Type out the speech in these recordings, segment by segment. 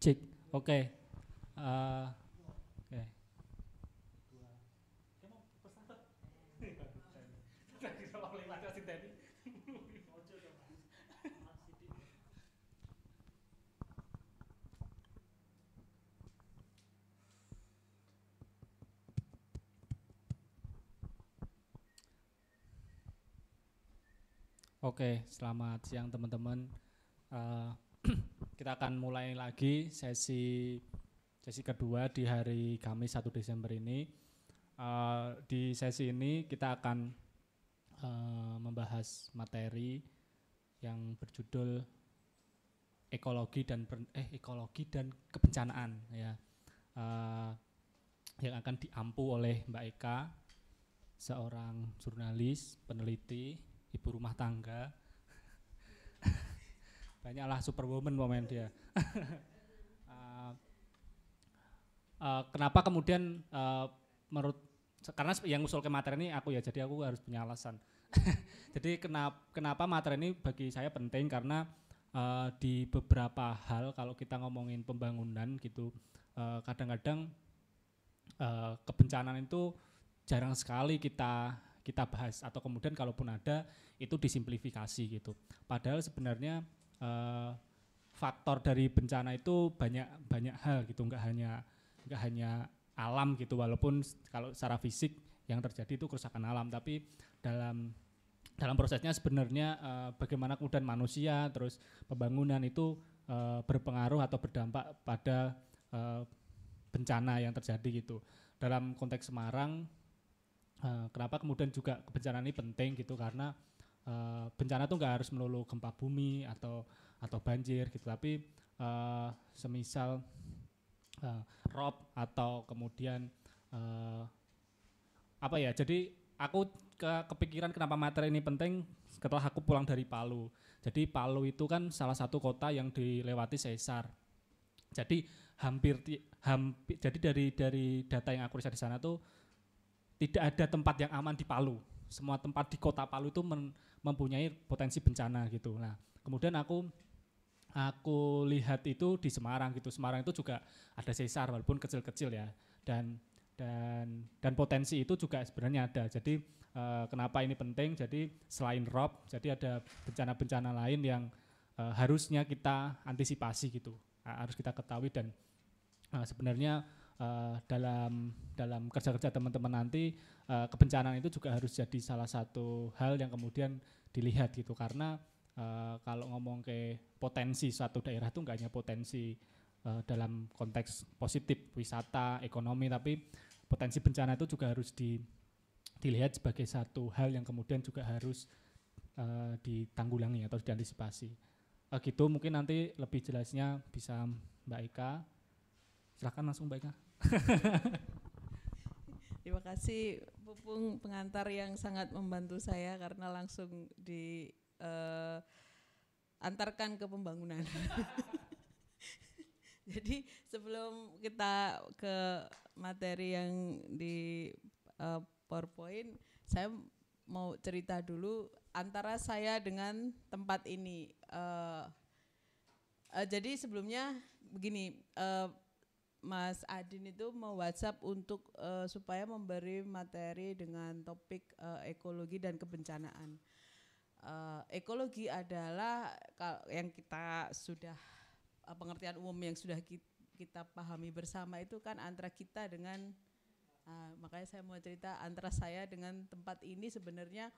Cek, oke. Eh, oke. Oke, selamat siang teman-teman. Eh, kita akan mulai lagi sesi kedua di hari Kamis 1 Desember ini. Di sesi ini kita akan membahas materi yang berjudul ekologi dan kebencanaan ya. Yang akan diampu oleh Mbak Eka, seorang jurnalis, peneliti, ibu rumah tangga. Banyaklah superwoman momen dia. Kenapa kemudian menurut, karena yang usul ke materi ini aku ya, jadi aku harus punya alasan. Jadi kenapa materi ini bagi saya penting, karena di beberapa hal kalau kita ngomongin pembangunan gitu, kadang-kadang kebencanaan itu jarang sekali kita bahas, atau kemudian kalaupun ada itu disimplifikasi gitu. Padahal sebenarnya faktor dari bencana itu banyak hal gitu, nggak hanya alam gitu, walaupun kalau secara fisik yang terjadi itu kerusakan alam, tapi dalam prosesnya sebenarnya bagaimana kemudian manusia terus pembangunan itu berpengaruh atau berdampak pada bencana yang terjadi gitu. Dalam konteks Semarang, kenapa kemudian juga kebencanaan ini penting gitu, karena bencana itu nggak harus melulu gempa bumi atau banjir gitu, tapi semisal rob atau kemudian jadi aku kepikiran kenapa materi ini penting setelah aku pulang dari Palu. Jadi Palu itu kan salah satu kota yang dilewati sesar. Jadi jadi dari data yang aku riset di sana tuh tidak ada tempat yang aman di Palu. Semua tempat di kota Palu itu mempunyai potensi bencana gitu. Nah, kemudian aku lihat itu di Semarang gitu. Semarang itu juga ada sesar walaupun kecil-kecil ya. Dan potensi itu juga sebenarnya ada. Jadi kenapa ini penting? Jadi selain rob, jadi ada bencana-bencana lain yang harusnya kita antisipasi gitu. Harus kita ketahui, dan sebenarnya dalam kerja-kerja teman-teman nanti kebencanaan itu juga harus jadi salah satu hal yang kemudian dilihat gitu, karena kalau ngomong ke potensi suatu daerah itu nggak hanya potensi dalam konteks positif wisata ekonomi, tapi potensi bencana itu juga harus dilihat sebagai satu hal yang kemudian juga harus ditanggulangi atau diantisipasi. Gitu, mungkin nanti lebih jelasnya bisa Mbak Eka. Silahkan langsung Mbak Eka. Terima kasih Pupung, pengantar yang sangat membantu saya karena langsung diantarkan ke pembangunan. Jadi sebelum kita ke materi yang di PowerPoint, saya mau cerita dulu antara saya dengan tempat ini. Jadi sebelumnya begini, Mas Adin itu mau WhatsApp untuk supaya memberi materi dengan topik ekologi dan kebencanaan. Ekologi adalah yang kita sudah pengertian umum yang sudah kita pahami bersama itu kan antara kita dengan makanya saya mau cerita antara saya dengan tempat ini sebenarnya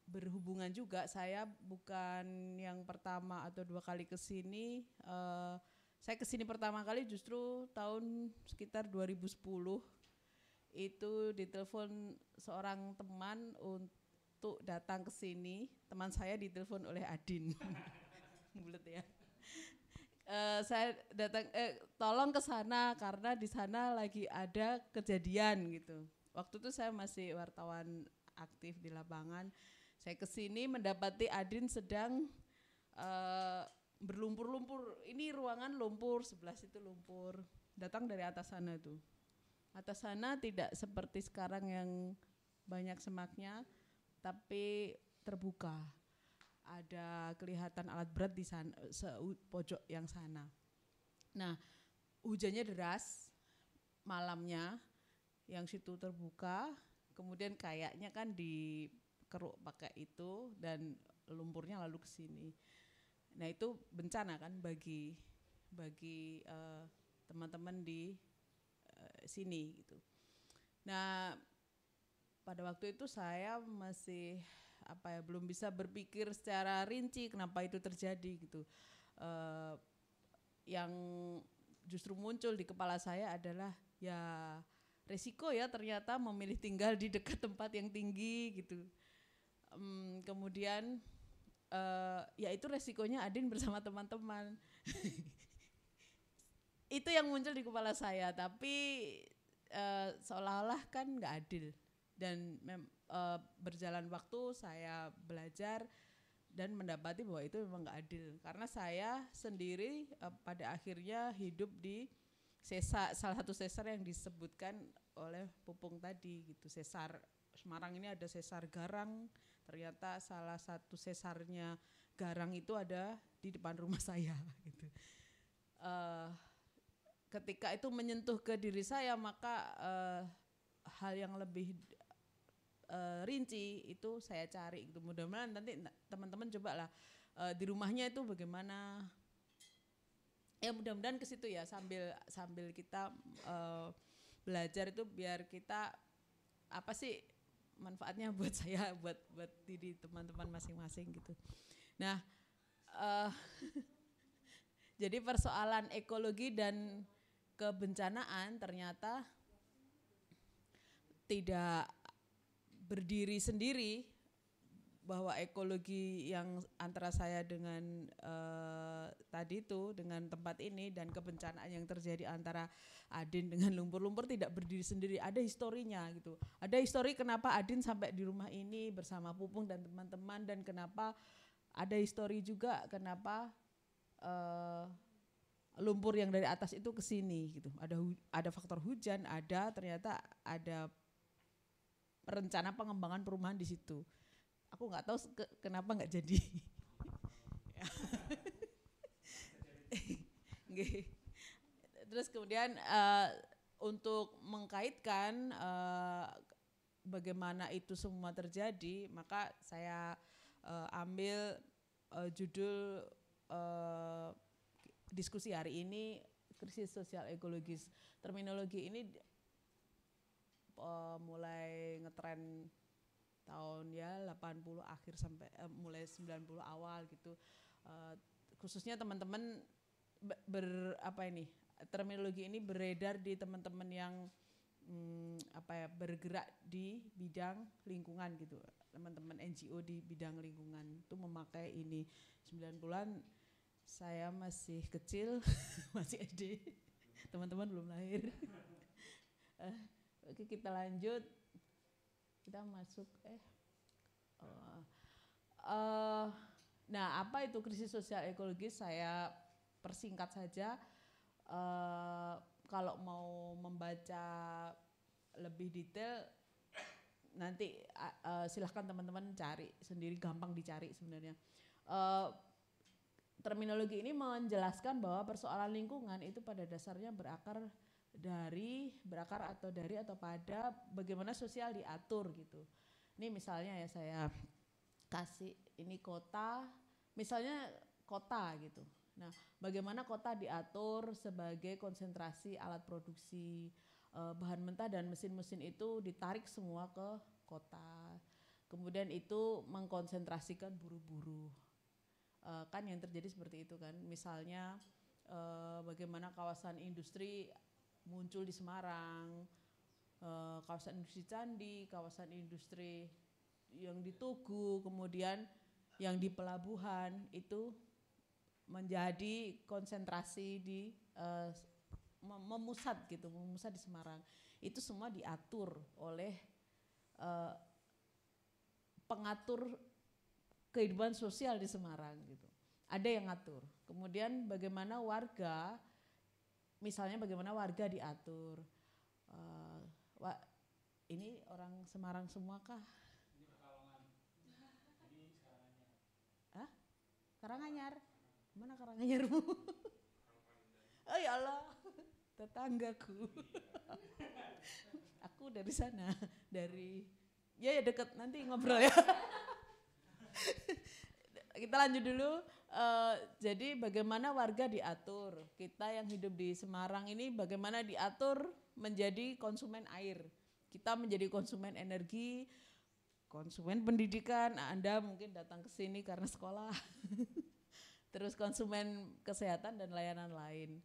berhubungan juga. Saya bukan yang pertama atau dua kali ke sini. Saya kesini pertama kali justru tahun sekitar 2010, itu ditelepon seorang teman untuk datang ke sini. Teman saya ditelepon oleh Adin. Bulet ya. Saya datang tolong ke sana karena di sana lagi ada kejadian gitu. Waktu itu saya masih wartawan aktif di lapangan. Saya kesini mendapati Adin sedang berlumpur-lumpur. Ini ruangan lumpur, sebelah situ lumpur. Datang dari atas sana tuh. Atas sana tidak seperti sekarang yang banyak semaknya, tapi terbuka. ada kelihatan alat berat di sana, pojok yang sana. Nah, hujannya deras malamnya, yang situ terbuka, kemudian kayaknya kan dikeruk pakai itu dan lumpurnya lalu ke sini. Nah, itu bencana kan bagi teman-teman di sini gitu. Nah, pada waktu itu saya masih belum bisa berpikir secara rinci kenapa itu terjadi gitu. Yang justru muncul di kepala saya adalah ya resiko ya ternyata memilih tinggal di dekat tempat yang tinggi gitu. Kemudian ya itu resikonya Adin bersama teman-teman. Itu yang muncul di kepala saya, tapi seolah-olah kan nggak adil. Dan berjalan waktu saya belajar dan mendapati bahwa itu memang nggak adil. Karena saya sendiri pada akhirnya hidup di salah satu sesar yang disebutkan oleh Pupung tadi gitu. Sesar Semarang ini ada sesar Garang, ternyata salah satu sesarnya Garang itu ada di depan rumah saya gitu. Ketika itu menyentuh ke diri saya, maka hal yang lebih rinci itu saya cari gitu. Mudah-mudahan nanti teman-teman cobalah di rumahnya itu bagaimana. Ya mudah-mudahan ke situ ya, sambil kita belajar itu biar kita apa sih manfaatnya buat saya, buat diri teman-teman masing-masing gitu. Nah, jadi persoalan ekologi dan kebencanaan ternyata tidak berdiri sendiri, bahwa ekologi yang antara saya dengan tadi itu dengan tempat ini dan kebencanaan yang terjadi antara Adin dengan lumpur-lumpur tidak berdiri sendiri, ada historinya gitu. Ada histori kenapa Adin sampai di rumah ini bersama Pupung dan teman-teman, dan kenapa ada histori juga kenapa lumpur yang dari atas itu ke sini gitu. Ada faktor hujan, ternyata ada rencana pengembangan perumahan di situ. Aku nggak tahu kenapa nggak jadi. Terus kemudian untuk mengkaitkan bagaimana itu semua terjadi, maka saya ambil judul diskusi hari ini, krisis sosial ekologis. Terminologi ini mulai ngetren tahun ya 80 akhir sampai mulai 90 awal gitu. Khususnya teman-teman terminologi ini beredar di teman-teman yang bergerak di bidang lingkungan gitu. Teman-teman NGO di bidang lingkungan itu memakai ini. 90-an saya masih kecil, masih SD. Teman-teman belum lahir. Oke, kita lanjut. Kita masuk nah, apa itu krisis sosial ekologis? Saya persingkat saja. Kalau mau membaca lebih detail nanti silahkan teman-teman cari sendiri, gampang dicari sebenarnya. Terminologi ini menjelaskan bahwa persoalan lingkungan itu pada dasarnya berakar atau pada bagaimana sosial diatur gitu. Ini misalnya ya saya kasih ini kota, misalnya kota gitu. Nah, bagaimana kota diatur sebagai konsentrasi alat produksi, bahan mentah dan mesin-mesin itu ditarik semua ke kota. Kemudian itu mengkonsentrasikan buru-buru. Kan yang terjadi seperti itu kan. Misalnya bagaimana kawasan industri muncul di Semarang, kawasan industri Candi, kawasan industri yang di Tugu, kemudian yang di pelabuhan itu menjadi konsentrasi di memusat di Semarang. Itu semua diatur oleh pengatur kehidupan sosial di Semarang gitu. Ada yang ngatur. Kemudian bagaimana warga, misalnya bagaimana warga diatur. Ini orang Semarang semua kah? Ini Pekalongan. Ini sekarangnya. Hah? Karanganyar. Mana Karanganyarmu? Oh ya Allah, tetanggaku. Aku dari sana, dari ya deket, nanti ngobrol ya. Kita lanjut dulu. Jadi bagaimana warga diatur? Kita yang hidup di Semarang ini bagaimana diatur menjadi konsumen air? Kita menjadi konsumen energi, konsumen pendidikan. Anda mungkin datang ke sini karena sekolah. Terus konsumen kesehatan dan layanan lain.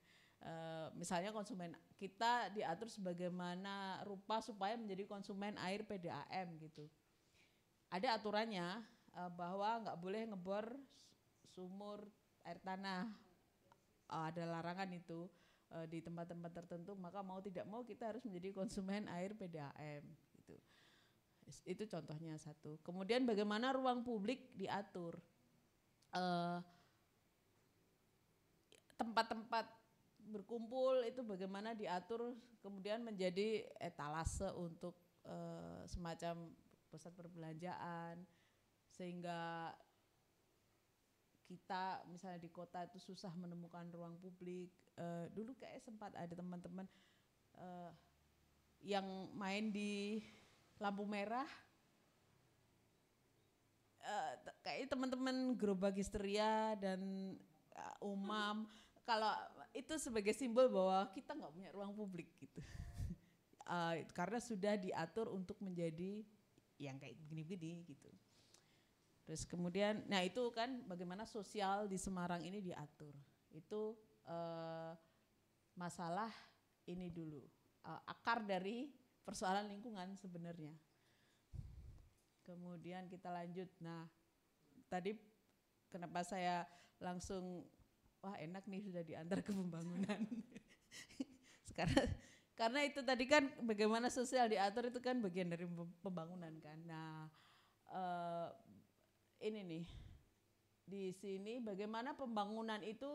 Misalnya konsumen kita diatur sebagaimana rupa supaya menjadi konsumen air PDAM gitu. Ada aturannya bahwa nggak boleh ngebor sumur air tanah. Ada larangan itu di tempat-tempat tertentu, maka mau tidak mau kita harus menjadi konsumen air PDAM gitu. Itu contohnya satu. Kemudian bagaimana ruang publik diatur. Tempat-tempat berkumpul itu bagaimana diatur kemudian menjadi etalase untuk semacam pusat perbelanjaan, sehingga kita misalnya di kota itu susah menemukan ruang publik. Dulu kayak sempat ada teman-teman yang main di lampu merah, kayak teman-teman gerobak histeria dan umam, kalau itu sebagai simbol bahwa kita nggak punya ruang publik gitu. Karena sudah diatur untuk menjadi yang kayak begini-begini gitu. Terus kemudian, nah itu kan bagaimana sosial di Semarang ini diatur. Itu masalah ini dulu, akar dari persoalan lingkungan sebenarnya. Kemudian kita lanjut. Nah, tadi kenapa saya langsung, wah enak nih sudah diantar ke pembangunan. Sekarang karena itu tadi kan bagaimana sosial diatur itu kan bagian dari pembangunan kan. Nah, ini nih di sini bagaimana pembangunan itu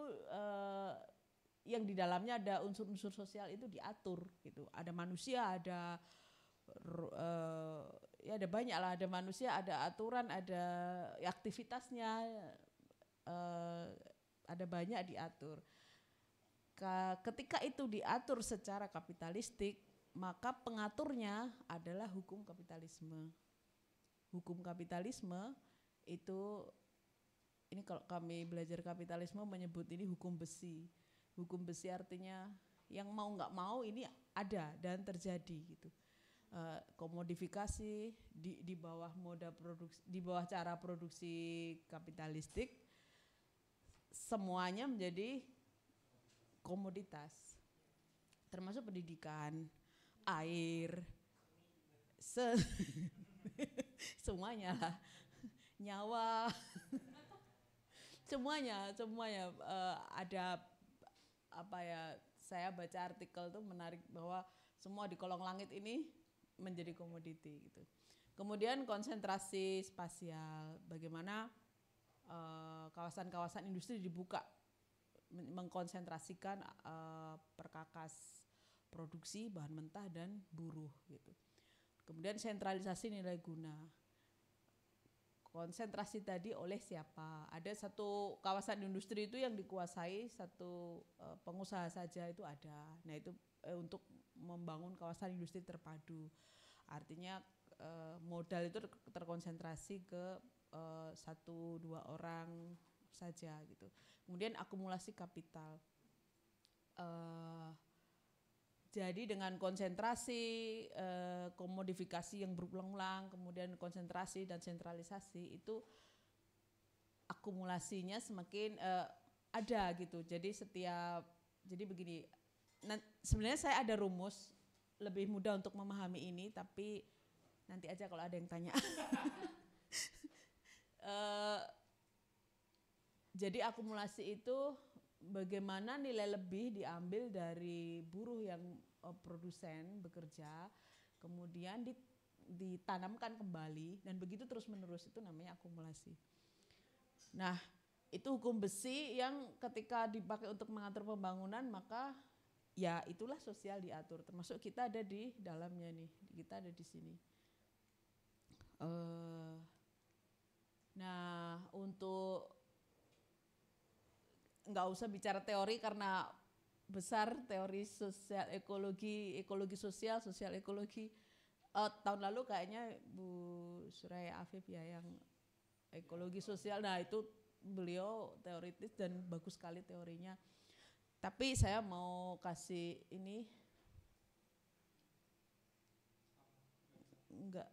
yang di dalamnya ada unsur-unsur sosial itu diatur gitu. Ada manusia, ada ya ada banyak lah, ada manusia, ada aturan, ada aktivitasnya, ada banyak diatur. Ketika itu diatur secara kapitalistik, maka pengaturnya adalah hukum kapitalisme. Hukum kapitalisme itu, ini kalau kami belajar kapitalisme menyebut ini hukum besi. Hukum besi artinya yang mau nggak mau ini ada dan terjadi gitu. Komodifikasi di bawah moda produksi, di bawah cara produksi kapitalistik, semuanya menjadi komoditas, termasuk pendidikan, air, semuanya lah, nyawa, semuanya ada apa ya? Saya baca artikel tuh menarik bahwa semua di kolong langit ini menjadi komoditi gitu. Kemudian konsentrasi spasial, bagaimana kawasan-kawasan industri dibuka, mengkonsentrasikan perkakas produksi bahan mentah dan buruh gitu. Kemudian sentralisasi nilai guna. Konsentrasi tadi oleh siapa? Ada satu kawasan industri itu yang dikuasai satu pengusaha saja itu ada. Nah itu untuk membangun kawasan industri terpadu. Artinya modal itu terkonsentrasi ke 1-2 orang saja gitu. Kemudian akumulasi kapital. Jadi dengan konsentrasi, komodifikasi yang berulang-ulang, kemudian konsentrasi dan sentralisasi itu akumulasinya semakin ada gitu. Jadi jadi begini, sebenarnya saya ada rumus lebih mudah untuk memahami ini, tapi nanti aja kalau ada yang tanya. Jadi akumulasi itu bagaimana nilai lebih diambil dari buruh yang produsen bekerja, kemudian ditanamkan kembali dan begitu terus menerus, itu namanya akumulasi. Nah itu hukum besi yang ketika dipakai untuk mengatur pembangunan, maka ya itulah sosial diatur, termasuk kita ada di dalamnya nih, kita ada di sini. Nah untuk nggak usah bicara teori karena besar teori sosial ekologi, ekologi sosial, sosial ekologi. Tahun lalu kayaknya Bu Suraya Afif ya yang ekologi sosial. Nah itu beliau teoritis dan bagus sekali teorinya. Tapi saya mau kasih ini enggak.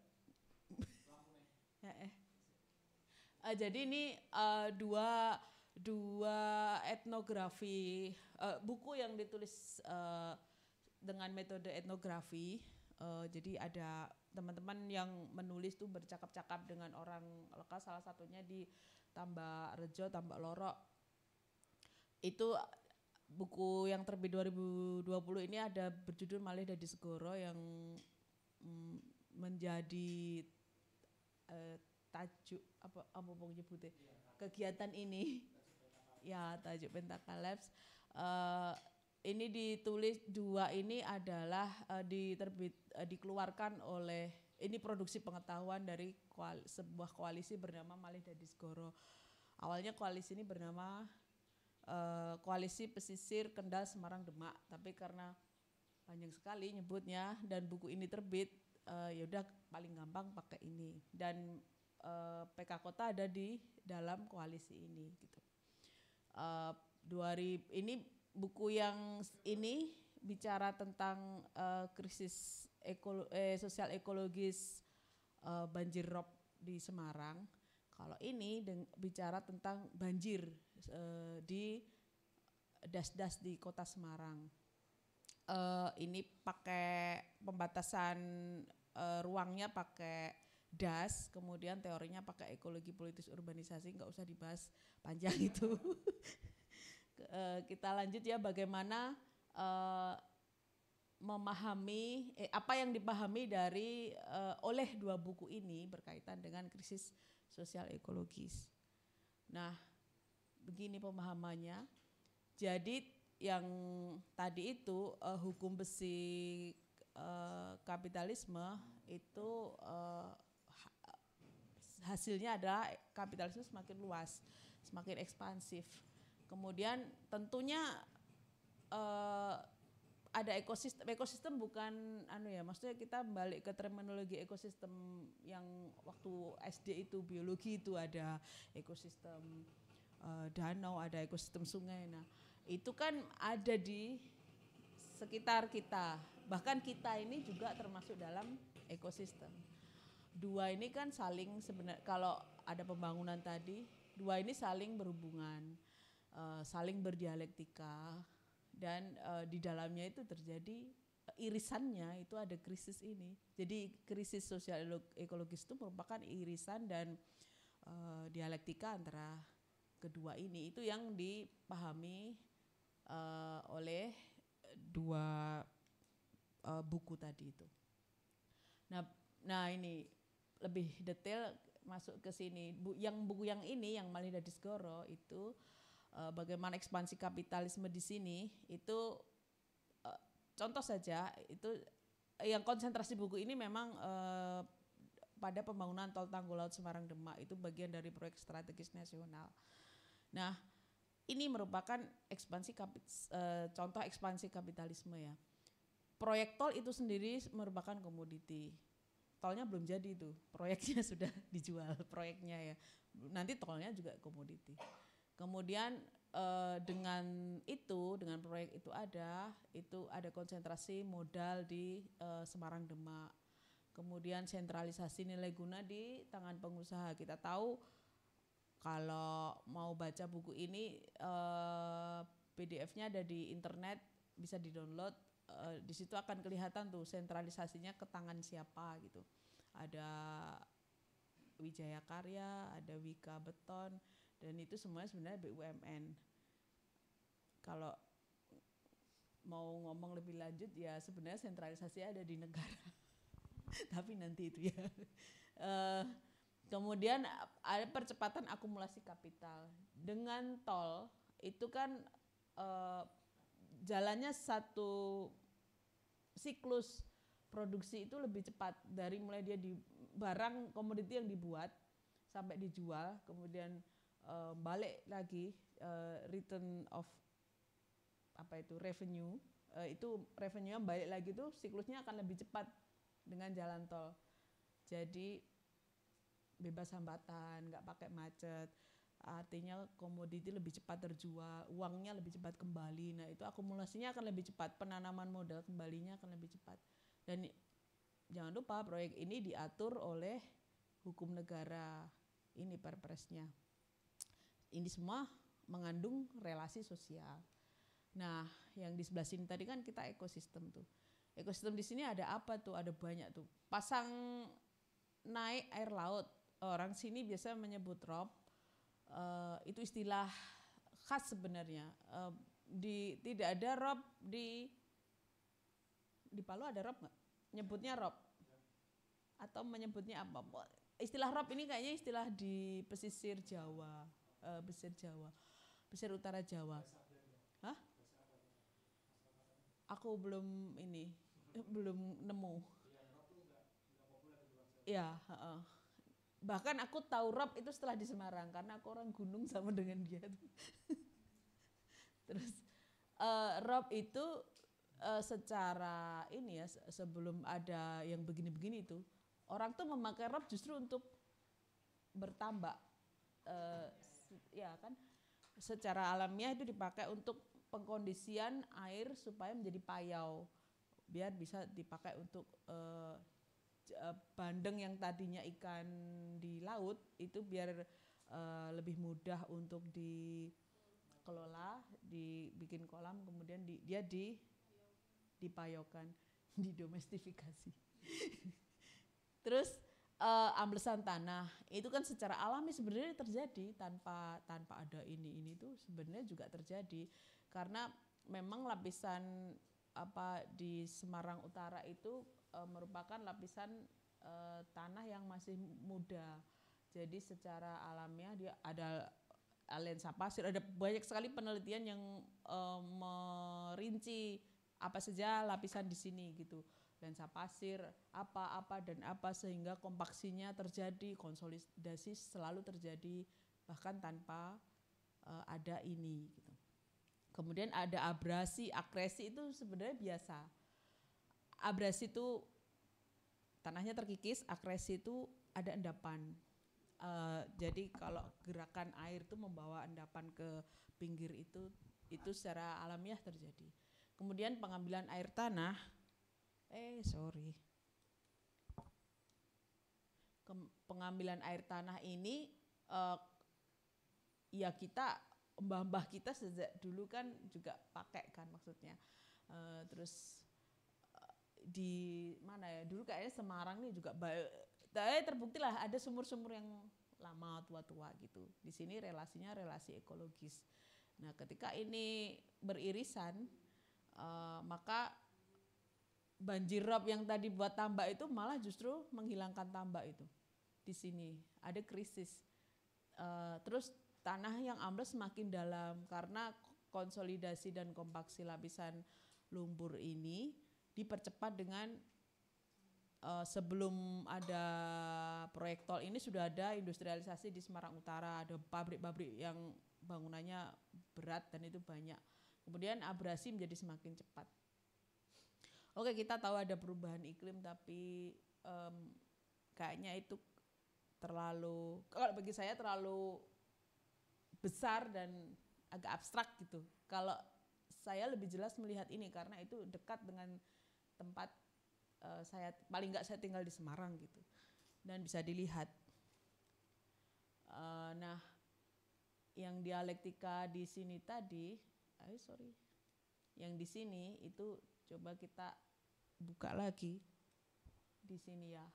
Jadi ini dua etnografi, buku yang ditulis dengan metode etnografi. Jadi ada teman-teman yang menulis tuh bercakap-cakap dengan orang lokal, salah satunya di Tambak Rejo, Tambak Lorok. Itu buku yang terbit 2020 ini ada berjudul Malih Dadi Segoro yang menjadi tajuk apa nyebutnya kegiatan ini ya, tajuk Pentaka Labs. Ini ditulis dua ini adalah dikeluarkan oleh, ini produksi pengetahuan dari sebuah koalisi bernama Malih Dadi Segoro. Awalnya koalisi ini bernama Koalisi Pesisir Kendal Semarang Demak, tapi karena panjang sekali nyebutnya dan buku ini terbit, ya udah paling gampang pakai ini. Dan PK Kota ada di dalam koalisi ini gitu. Ini buku yang ini bicara tentang krisis sosial ekologis banjir rob di Semarang. Kalau ini bicara tentang banjir di das-das di Kota Semarang. Ini pakai pembatasan ruangnya pakai das, kemudian teorinya pakai ekologi politis urbanisasi, nggak usah dibahas panjang itu. Kita lanjut ya, bagaimana memahami apa yang dipahami dari oleh dua buku ini berkaitan dengan krisis sosial ekologis. Nah, begini pemahamannya. Jadi yang tadi itu hukum besi kapitalisme itu hasilnya adalah kapitalisme semakin luas, semakin ekspansif. Kemudian tentunya ada ekosistem bukan maksudnya kita balik ke terminologi ekosistem yang waktu SD itu biologi itu ada ekosistem danau, ada ekosistem sungai. Nah, itu kan ada di sekitar kita. Bahkan kita ini juga termasuk dalam ekosistem. Dua ini kan saling sebenarnya, kalau ada pembangunan tadi, dua ini saling berhubungan, saling berdialektika, dan di dalamnya itu terjadi irisannya, itu ada krisis ini. Jadi krisis sosial ekologis itu merupakan irisan dan dialektika antara kedua ini. Itu yang dipahami oleh dua buku tadi itu. Nah ini lebih detail masuk ke sini. Buku yang ini, yang Malih Dadi Segoro itu bagaimana ekspansi kapitalisme di sini itu contoh saja, itu yang konsentrasi buku ini memang pada pembangunan tol Tanggul Laut Semarang Demak, itu bagian dari proyek strategis nasional. Nah, ini merupakan contoh ekspansi kapitalisme ya. Proyek tol itu sendiri merupakan komoditi. Tolnya belum jadi itu, proyeknya sudah dijual proyeknya ya. Nanti tolnya juga komoditi. Kemudian dengan proyek itu ada konsentrasi modal di Semarang Demak. Kemudian sentralisasi nilai guna di tangan pengusaha. Kita tahu kalau mau baca buku ini PDF-nya ada di internet, bisa di-download. Di situ akan kelihatan tuh sentralisasinya ke tangan siapa gitu. Ada Wijaya Karya, ada Wika Beton, dan itu semuanya sebenarnya BUMN. Kalau mau ngomong lebih lanjut ya sebenarnya sentralisasi ada di negara. Tapi nanti itu ya. Kemudian ada percepatan akumulasi kapital. Dengan tol itu kan jalannya satu siklus produksi itu lebih cepat, dari mulai dia di barang komoditi yang dibuat sampai dijual, kemudian balik lagi return of revenue, itu revenue-nya balik lagi tuh siklusnya akan lebih cepat dengan jalan tol. Jadi bebas hambatan, nggak pakai macet, artinya komoditi lebih cepat terjual, uangnya lebih cepat kembali. Nah itu akumulasinya akan lebih cepat, penanaman modal kembalinya akan lebih cepat. Dan jangan lupa proyek ini diatur oleh hukum negara, ini perpresnya. Ini semua mengandung relasi sosial. Nah yang di sebelah sini tadi kan kita ekosistem tuh. Ekosistem di sini ada apa tuh? Ada banyak tuh. Pasang naik air laut, orang sini biasa menyebut ROP, itu istilah khas sebenarnya. Tidak ada ROP di Palu, ada ROP nggak? Nyebutnya ROP atau menyebutnya apa? Istilah ROP ini kayaknya istilah di pesisir Jawa, pesisir utara Jawa. Hah? Aku belum nemu. Ya, bahkan aku tahu ROP itu setelah di Semarang karena aku orang gunung sama dengan dia. Terus ROP itu secara ini ya, sebelum ada yang begini-begini itu, orang tuh memakai ROP justru untuk bertambak, ya kan? Secara alamiah itu dipakai untuk pengkondisian air supaya menjadi payau, biar bisa dipakai untuk bandeng yang tadinya ikan di laut itu biar lebih mudah untuk dikelola, dibikin kolam, kemudian dia dipayokan, didomestifikasi. Terus amblesan tanah itu kan secara alami sebenarnya terjadi tanpa ada ini tuh sebenarnya juga terjadi karena memang lapisan di Semarang Utara itu merupakan lapisan tanah yang masih muda. Jadi secara alamiah dia ada lensa pasir, ada banyak sekali penelitian yang merinci apa saja lapisan di sini gitu. Lensa pasir apa dan apa sehingga kompaksinya terjadi, konsolidasi selalu terjadi bahkan tanpa ada ini gitu. Kemudian ada abrasi, akresi itu sebenarnya biasa. Abrasi itu tanahnya terkikis, akresi itu ada endapan. Jadi kalau gerakan air itu membawa endapan ke pinggir itu secara alamiah terjadi. Kemudian pengambilan air tanah, pengambilan air tanah ini ya kita mbah-mbah kita sejak dulu kan juga pakai kan maksudnya. Terus di mana ya dulu kayaknya Semarang nih juga terbukti lah ada sumur-sumur yang lama tua-tua gitu. Di sini relasinya relasi ekologis. Nah ketika ini beririsan maka banjir rob yang tadi buat tambak itu malah justru menghilangkan tambak itu. Di sini ada krisis. Terus tanah yang ambles semakin dalam karena konsolidasi dan kompaksi lapisan lumpur ini dipercepat dengan sebelum ada proyek tol ini sudah ada industrialisasi di Semarang Utara, ada pabrik-pabrik yang bangunannya berat dan itu banyak. Kemudian abrasi menjadi semakin cepat. Oke, kita tahu ada perubahan iklim tapi kayaknya itu terlalu, kalau bagi saya terlalu besar dan agak abstrak gitu. Kalau saya lebih jelas melihat ini karena itu dekat dengan tempat saya, paling enggak saya tinggal di Semarang gitu. Dan bisa dilihat. Nah, yang dialektika di sini tadi, yang di sini itu coba kita buka lagi di sini ya.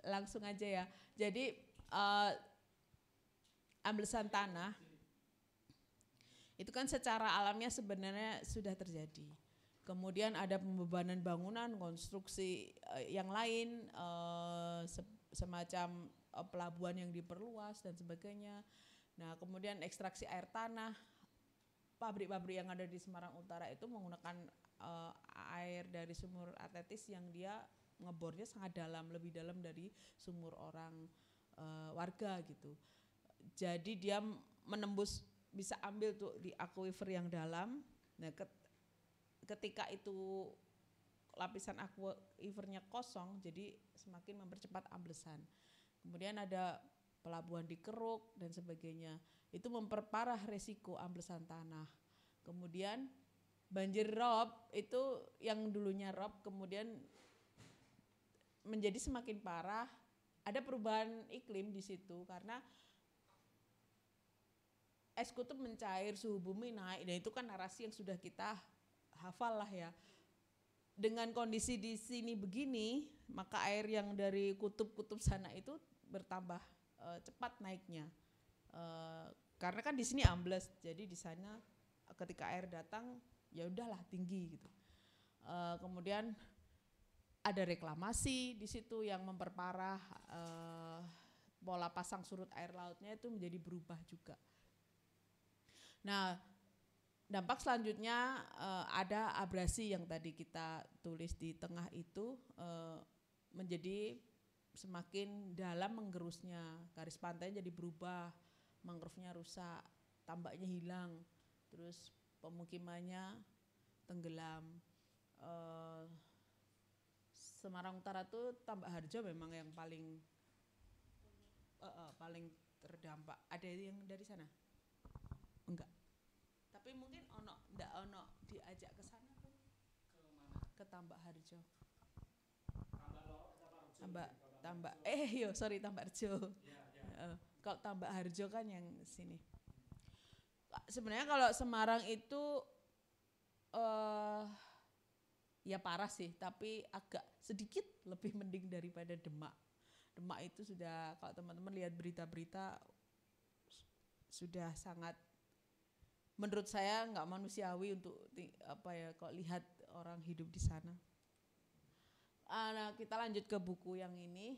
Langsung aja ya. Jadi amblesan tanah itu kan secara alamiah sebenarnya sudah terjadi. Kemudian ada pembebanan bangunan, konstruksi yang lain, semacam pelabuhan yang diperluas dan sebagainya. Nah kemudian ekstraksi air tanah pabrik-pabrik yang ada di Semarang Utara itu menggunakan air dari sumur Atetis yang dia ngebornya sangat dalam, lebih dalam dari sumur orang warga gitu. Jadi dia menembus, bisa ambil tuh di aquifer yang dalam. Nah, ketika itu lapisan aquifernya kosong, jadi semakin mempercepat amblesan. Kemudian ada pelabuhan di Keruk dan sebagainya. Itu memperparah resiko amblesan tanah. Kemudian banjir rob itu yang dulunya rob kemudian menjadi semakin parah. Ada perubahan iklim di situ karena es kutub mencair, suhu bumi naik, dan itu kan narasi yang sudah kita hafal lah ya. Dengan kondisi di sini begini, maka air yang dari kutub-kutub sana itu bertambah cepat naiknya. Karena kan di sini ambles, jadi di sana ketika air datang ya udahlah tinggi gitu. Kemudian ada reklamasi di situ yang memperparah pola pasang surut air lautnya itu menjadi berubah juga. Nah, dampak selanjutnya ada abrasi yang tadi kita tulis di tengah itu menjadi semakin dalam menggerusnya, garis pantainya jadi berubah, mangrove-nya rusak, tambaknya hilang, terus pemukimannya tenggelam. Semarang Utara tuh Tambak Harjo memang yang paling terdampak. Ada yang dari sana? Enggak. Tapi mungkin ndak ono diajak ke sana tuh. Ke mana? Ke Tambak Harjo. Tambak Harjo. Kalau Tambak Harjo kan yang sini. Sebenarnya kalau Semarang itu ya parah sih, tapi agak sedikit lebih mending daripada Demak. Demak itu sudah, kalau teman-teman lihat berita-berita, sudah sangat, menurut saya nggak manusiawi untuk kalau lihat orang hidup di sana. Nah, kita lanjut ke buku yang ini,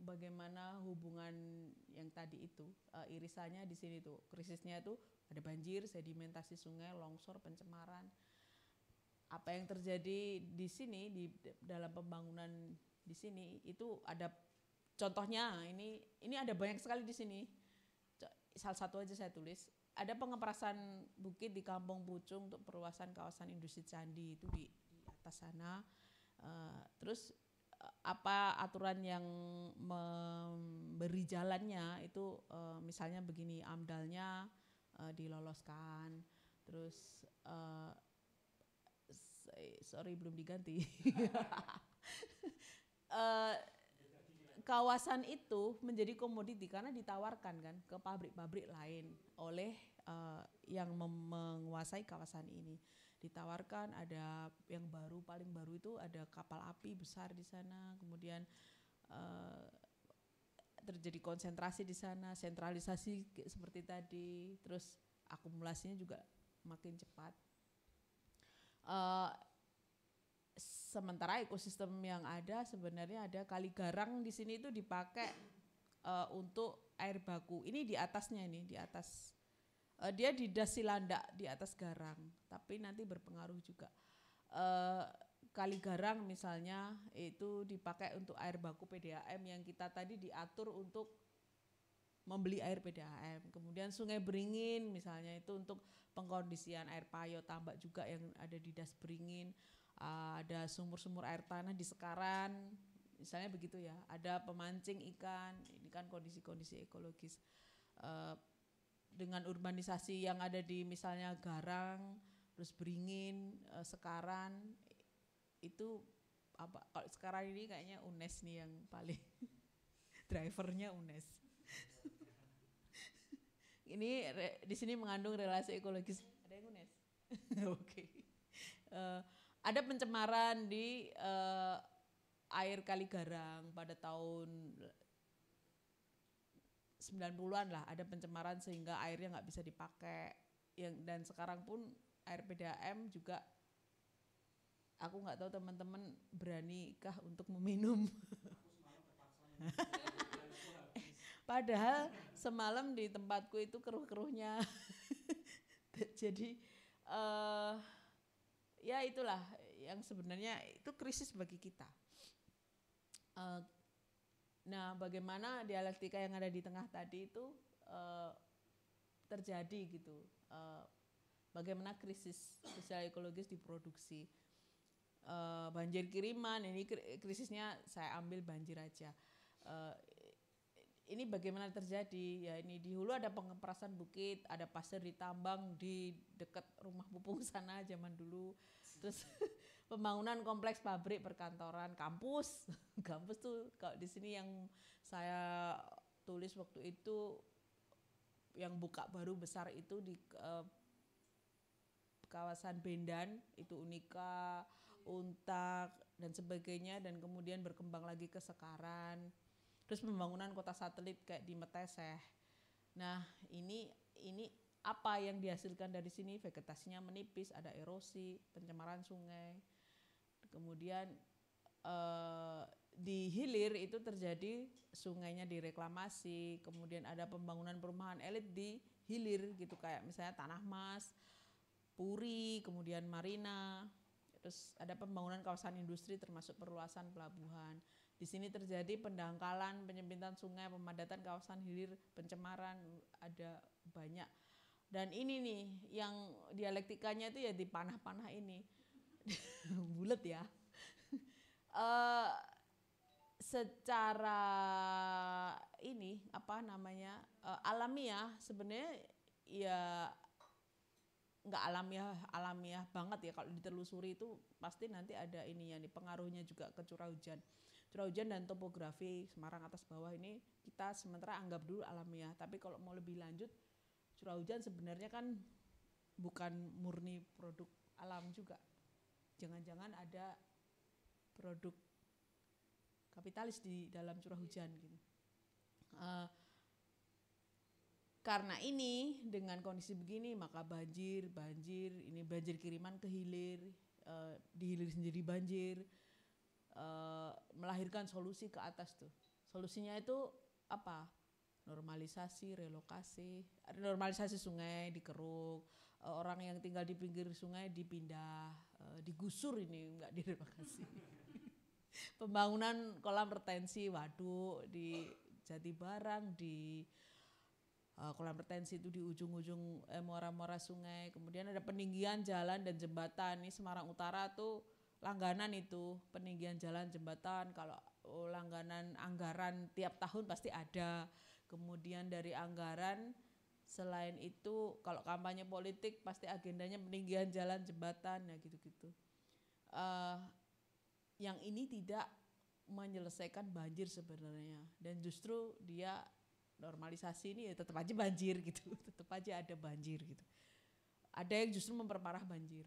bagaimana hubungan yang tadi itu, irisannya di sini tuh, krisisnya itu ada banjir, sedimentasi sungai, longsor, pencemaran. Apa yang terjadi di sini di dalam pembangunan di sini itu ada contohnya, ini ada banyak sekali di sini. Salah satu aja saya tulis. Ada pengeperasan bukit di Kampung Pucung untuk perluasan kawasan industri candi itu di atas sana. Terus apa aturan yang memberi jalannya itu misalnya begini, AMDAL-nya diloloskan. Terus belum diganti. Kawasan itu menjadi komoditi karena ditawarkan kan ke pabrik-pabrik lain oleh yang menguasai kawasan ini. Ditawarkan, ada yang baru, paling baru itu ada kapal api besar di sana, kemudian terjadi konsentrasi di sana, sentralisasi seperti tadi, terus akumulasinya juga makin cepat. Sementara ekosistem yang ada sebenarnya ada kali garang di sini itu dipakai untuk air baku. Ini di atasnya, ini di atas, dia di Dasilandak di atas garang, tapi nanti berpengaruh juga. Kali garang misalnya itu dipakai untuk air baku PDAM yang kita tadi diatur untuk membeli air PDAM. Kemudian Sungai Beringin misalnya itu untuk pengkondisian air payo tambak juga yang ada di Das Beringin. Ada sumur-sumur air tanah di Sekaran, misalnya begitu ya. Ada pemancing ikan, ini kan kondisi-kondisi ekologis. Dengan urbanisasi yang ada di misalnya Garang, terus Beringin, Sekaran, itu apa? Kalau sekarang ini kayaknya UNES nih yang paling drivernya UNES. Ini di sini mengandung relasi ekologis. Ada yang UNES? Oke. Ada pencemaran di air Kali Garang pada tahun 90-an lah, ada pencemaran sehingga airnya nggak bisa dipakai. Dan sekarang pun air PDAM juga, aku nggak tahu teman-teman beranikah untuk meminum. Padahal semalam di tempatku itu keruh-keruhnya Jadi ya itulah yang sebenarnya itu krisis bagi kita. Nah, bagaimana dialektika yang ada di tengah tadi itu terjadi gitu. Bagaimana krisis sosial ekologis diproduksi. Banjir kiriman, ini krisisnya saya ambil banjir aja. Ini bagaimana terjadi? Ya ini di hulu ada pengemperasan bukit, ada pasir ditambang di dekat rumah Pupung sana zaman dulu. Terus pembangunan kompleks pabrik, perkantoran, kampus. Kampus tuh kalau di sini yang saya tulis waktu itu yang buka baru besar itu di kawasan Bendan, itu Unika, Untak dan sebagainya, dan kemudian berkembang lagi ke Sekaran. Terus pembangunan kota satelit kayak di Meteseh. Nah, ini apa yang dihasilkan dari sini? Vegetasinya menipis, ada erosi, pencemaran sungai. Kemudian di hilir itu terjadi sungainya direklamasi, kemudian ada pembangunan perumahan elit di hilir gitu, kayak misalnya Tanah Mas, Puri, kemudian Marina. Terus ada pembangunan kawasan industri termasuk perluasan pelabuhan. Di sini terjadi pendangkalan, penyempitan sungai, pemadatan kawasan hilir, pencemaran, ada banyak. Dan ini nih yang dialektikanya itu ya di panah-panah ini. Bulet ya. Secara ini alamiah sebenarnya ya nggak alamiah banget ya, kalau ditelusuri itu pasti nanti ada ininya nih, pengaruhnya juga ke curah hujan dan topografi Semarang atas bawah ini kita sementara anggap dulu alamiah. Tapi kalau mau lebih lanjut, curah hujan sebenarnya kan bukan murni produk alam juga, jangan-jangan ada produk kapitalis di dalam curah hujan gitu. Karena ini dengan kondisi begini maka banjir ini banjir kiriman ke hilir, di hilir sendiri banjir, melahirkan solusi ke atas tuh. Solusinya itu apa? Normalisasi, relokasi, normalisasi sungai dikeruk, orang yang tinggal di pinggir sungai dipindah, digusur, ini enggak direlokasi. Pembangunan kolam retensi waduk di Jatibarang, di kolam retensi itu di ujung-ujung muara-muara sungai. Kemudian ada peninggian jalan dan jembatan. Ini Semarang Utara tuh langganan itu, peninggian jalan jembatan. Kalau langganan anggaran tiap tahun pasti ada. Kemudian dari anggaran selain itu kalau kampanye politik pasti agendanya peninggian jalan jembatan, ya gitu-gitu. Yang ini tidak menyelesaikan banjir sebenarnya, dan justru dia normalisasi ini ya tetap aja banjir gitu, tetap aja ada banjir gitu. Ada yang justru memperparah banjir.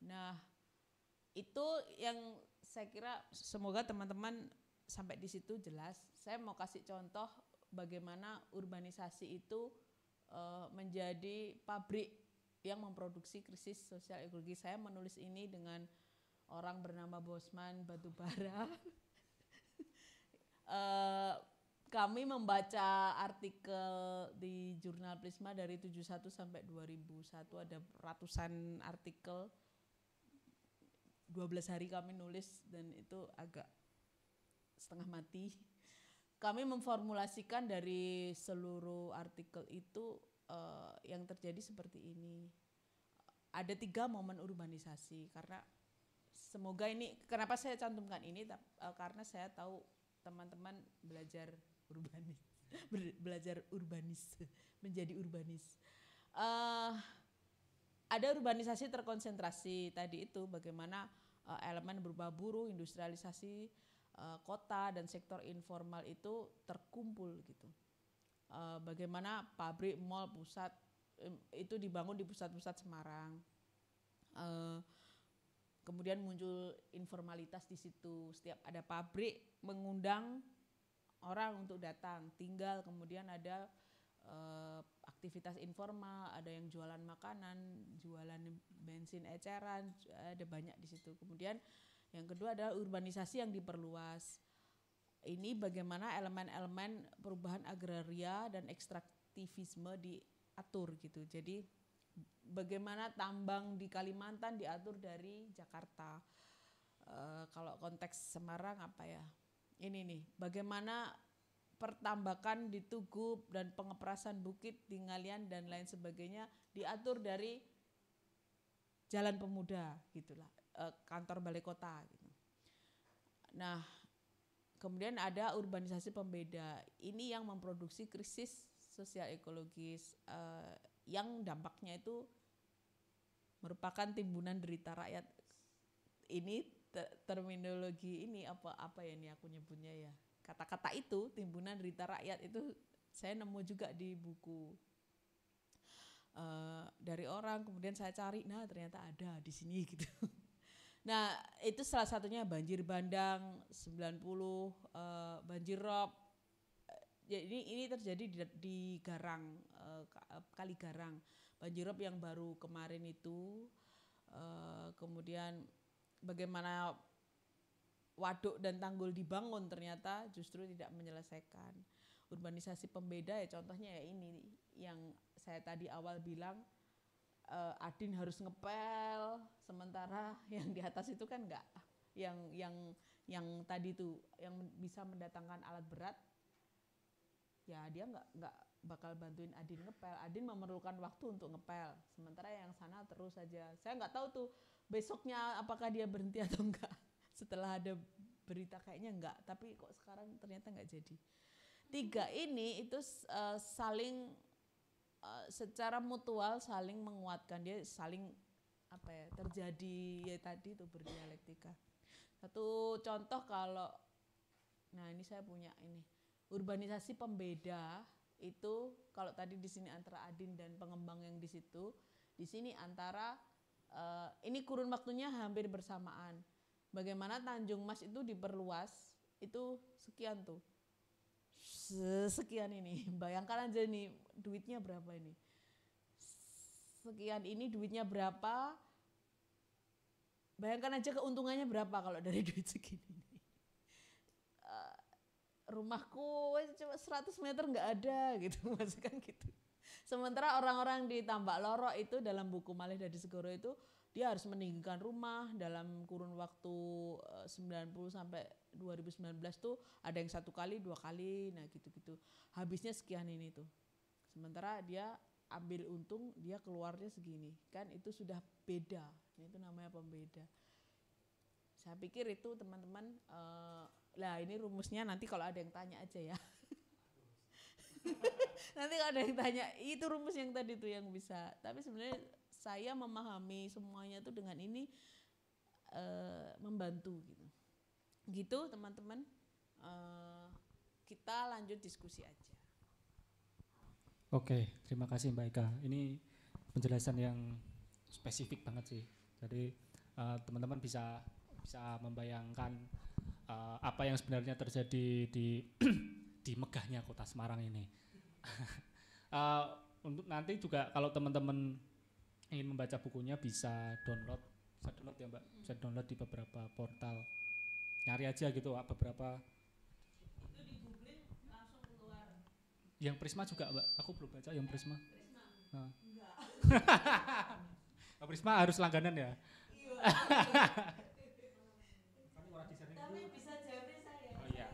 Nah itu yang saya kira semoga teman-teman sampai di situ jelas. Saya mau kasih contoh bagaimana urbanisasi itu menjadi pabrik yang memproduksi krisis sosial ekologi. Saya menulis ini dengan orang bernama Bosman Batubara. Kami membaca artikel di jurnal Prisma dari 71 sampai 2001, ada ratusan artikel. 12 hari kami nulis dan itu agak setengah mati. Kami memformulasikan dari seluruh artikel itu yang terjadi seperti ini. Ada 3 momen urbanisasi, karena semoga ini, kenapa saya cantumkan ini, karena saya tahu teman-teman belajar urbanis, menjadi urbanis. Ada urbanisasi terkonsentrasi tadi itu, bagaimana elemen berupa buruh, industrialisasi, kota dan sektor informal itu terkumpul gitu. Bagaimana pabrik, mal, pusat itu dibangun di pusat-pusat Semarang. Kemudian muncul informalitas di situ. Setiap ada pabrik mengundang orang untuk datang tinggal, kemudian ada aktivitas informal, ada yang jualan makanan, jualan bensin eceran, ada banyak di situ. Kemudian yang kedua adalah urbanisasi yang diperluas. Ini bagaimana elemen-elemen perubahan agraria dan ekstraktivisme di atur gitu. Jadi bagaimana tambang di Kalimantan diatur dari Jakarta. Kalau konteks Semarang apa ya? Ini nih, bagaimana pertambakan di Tugu dan pengeperasan bukit di Ngalian dan lain sebagainya diatur dari Jalan Pemuda gitulah, kantor balai kota gitu. Nah, kemudian ada urbanisasi pembeda. Ini yang memproduksi krisis sosial ekologis yang dampaknya itu merupakan timbunan derita rakyat. Ini terminologi ini apa ya ini aku nyebutnya ya. Kata-kata itu timbunan derita rakyat itu saya nemu juga di buku dari orang, kemudian saya cari, nah ternyata ada di sini gitu. Nah itu salah satunya banjir bandang 90, banjir rob. Ini terjadi di Garang, Kali Garang. Banjir rob yang baru kemarin itu, kemudian bagaimana waduk dan tanggul dibangun ternyata justru tidak menyelesaikan. Urbanisasi pembeda ya contohnya ya ini yang saya tadi awal bilang, Adin harus ngepel, sementara yang di atas itu kan enggak, yang tadi tuh yang bisa mendatangkan alat berat, ya dia enggak bakal bantuin Adin ngepel. Adin memerlukan waktu untuk ngepel, sementara yang sana terus saja. Saya enggak tahu tuh besoknya apakah dia berhenti atau enggak. Setelah ada berita kayaknya enggak, tapi kok sekarang ternyata enggak jadi. 3 ini itu saling secara mutual saling menguatkan, dia saling apa ya, terjadi ya tadi itu berdialektika. Satu contoh kalau, nah ini saya punya ini, urbanisasi pembeda itu kalau tadi di sini antara Adin dan pengembang yang di situ, di sini antara ini kurun waktunya hampir bersamaan. Bagaimana Tanjung Mas itu diperluas, itu sekian tuh. Sekian ini, bayangkan aja nih duitnya berapa ini. Sekian ini duitnya berapa, bayangkan aja keuntungannya berapa kalau dari duit segini. Rumahku cuma 100 meter nggak ada gitu, maksudnya gitu. Sementara orang-orang di Tambak Loro itu dalam buku Malih Dadi Segoro itu dia harus meninggikan rumah dalam kurun waktu 90 sampai 2019 tuh ada yang 1 kali, 2 kali, nah gitu-gitu. Habisnya sekian ini tuh. Sementara dia ambil untung, dia keluarnya segini. Kan itu sudah beda, itu namanya pembeda. Saya pikir itu teman-teman, lah ini rumusnya nanti kalau ada yang tanya aja ya. Nanti kalau ada yang tanya, itu rumus yang tadi tuh yang bisa. Tapi sebenarnya saya memahami semuanya itu dengan ini membantu gitu. Gitu teman-teman, kita lanjut diskusi aja. Oke, terima kasih Mbak Eka. Ini penjelasan yang spesifik banget sih. Jadi teman-teman bisa membayangkan apa yang sebenarnya terjadi di di megahnya kota Semarang ini. Untuk nanti juga kalau teman-teman ingin membaca bukunya bisa download ya Mbak, bisa download di beberapa portal. Nyari aja gitu beberapa. Itu di googling langsung keluar. Yang Prisma juga Mbak, aku belum baca yang Prisma. Nah. Enggak. Prisma harus langganan ya. Iya. Tapi bisa jawabnya saya. Oh iya.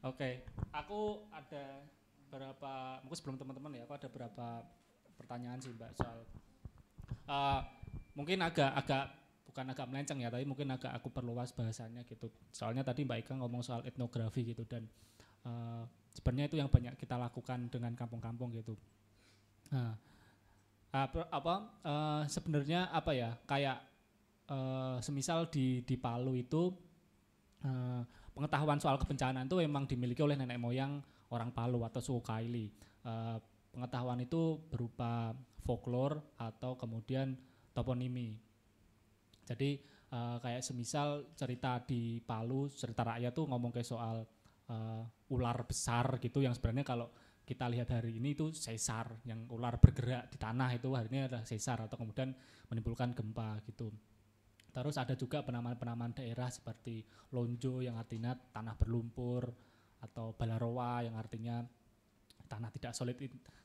Oke, aku ada beberapa, mungkin sebelum teman-teman ya, aku ada beberapa pertanyaan sih Mbak soal mungkin agak bukan agak melenceng ya, tapi mungkin agak aku perluas bahasanya gitu. Soalnya tadi Mbak Ika ngomong soal etnografi gitu dan sebenarnya itu yang banyak kita lakukan dengan kampung-kampung gitu. Nah, sebenarnya apa ya, kayak semisal di Palu itu pengetahuan soal kebencanaan itu memang dimiliki oleh nenek moyang orang Palu atau suku Kaili. Pengetahuan itu berupa folklore atau kemudian toponimi. Jadi kayak semisal cerita di Palu, cerita rakyat tuh ngomong kayak soal ular besar gitu yang sebenarnya kalau kita lihat hari ini itu sesar, yang ular bergerak di tanah itu hari ini adalah sesar atau kemudian menimbulkan gempa gitu. Terus ada juga penamaan-penamaan daerah seperti Lonjo yang artinya tanah berlumpur atau Balarowa yang artinya tanah tidak solid,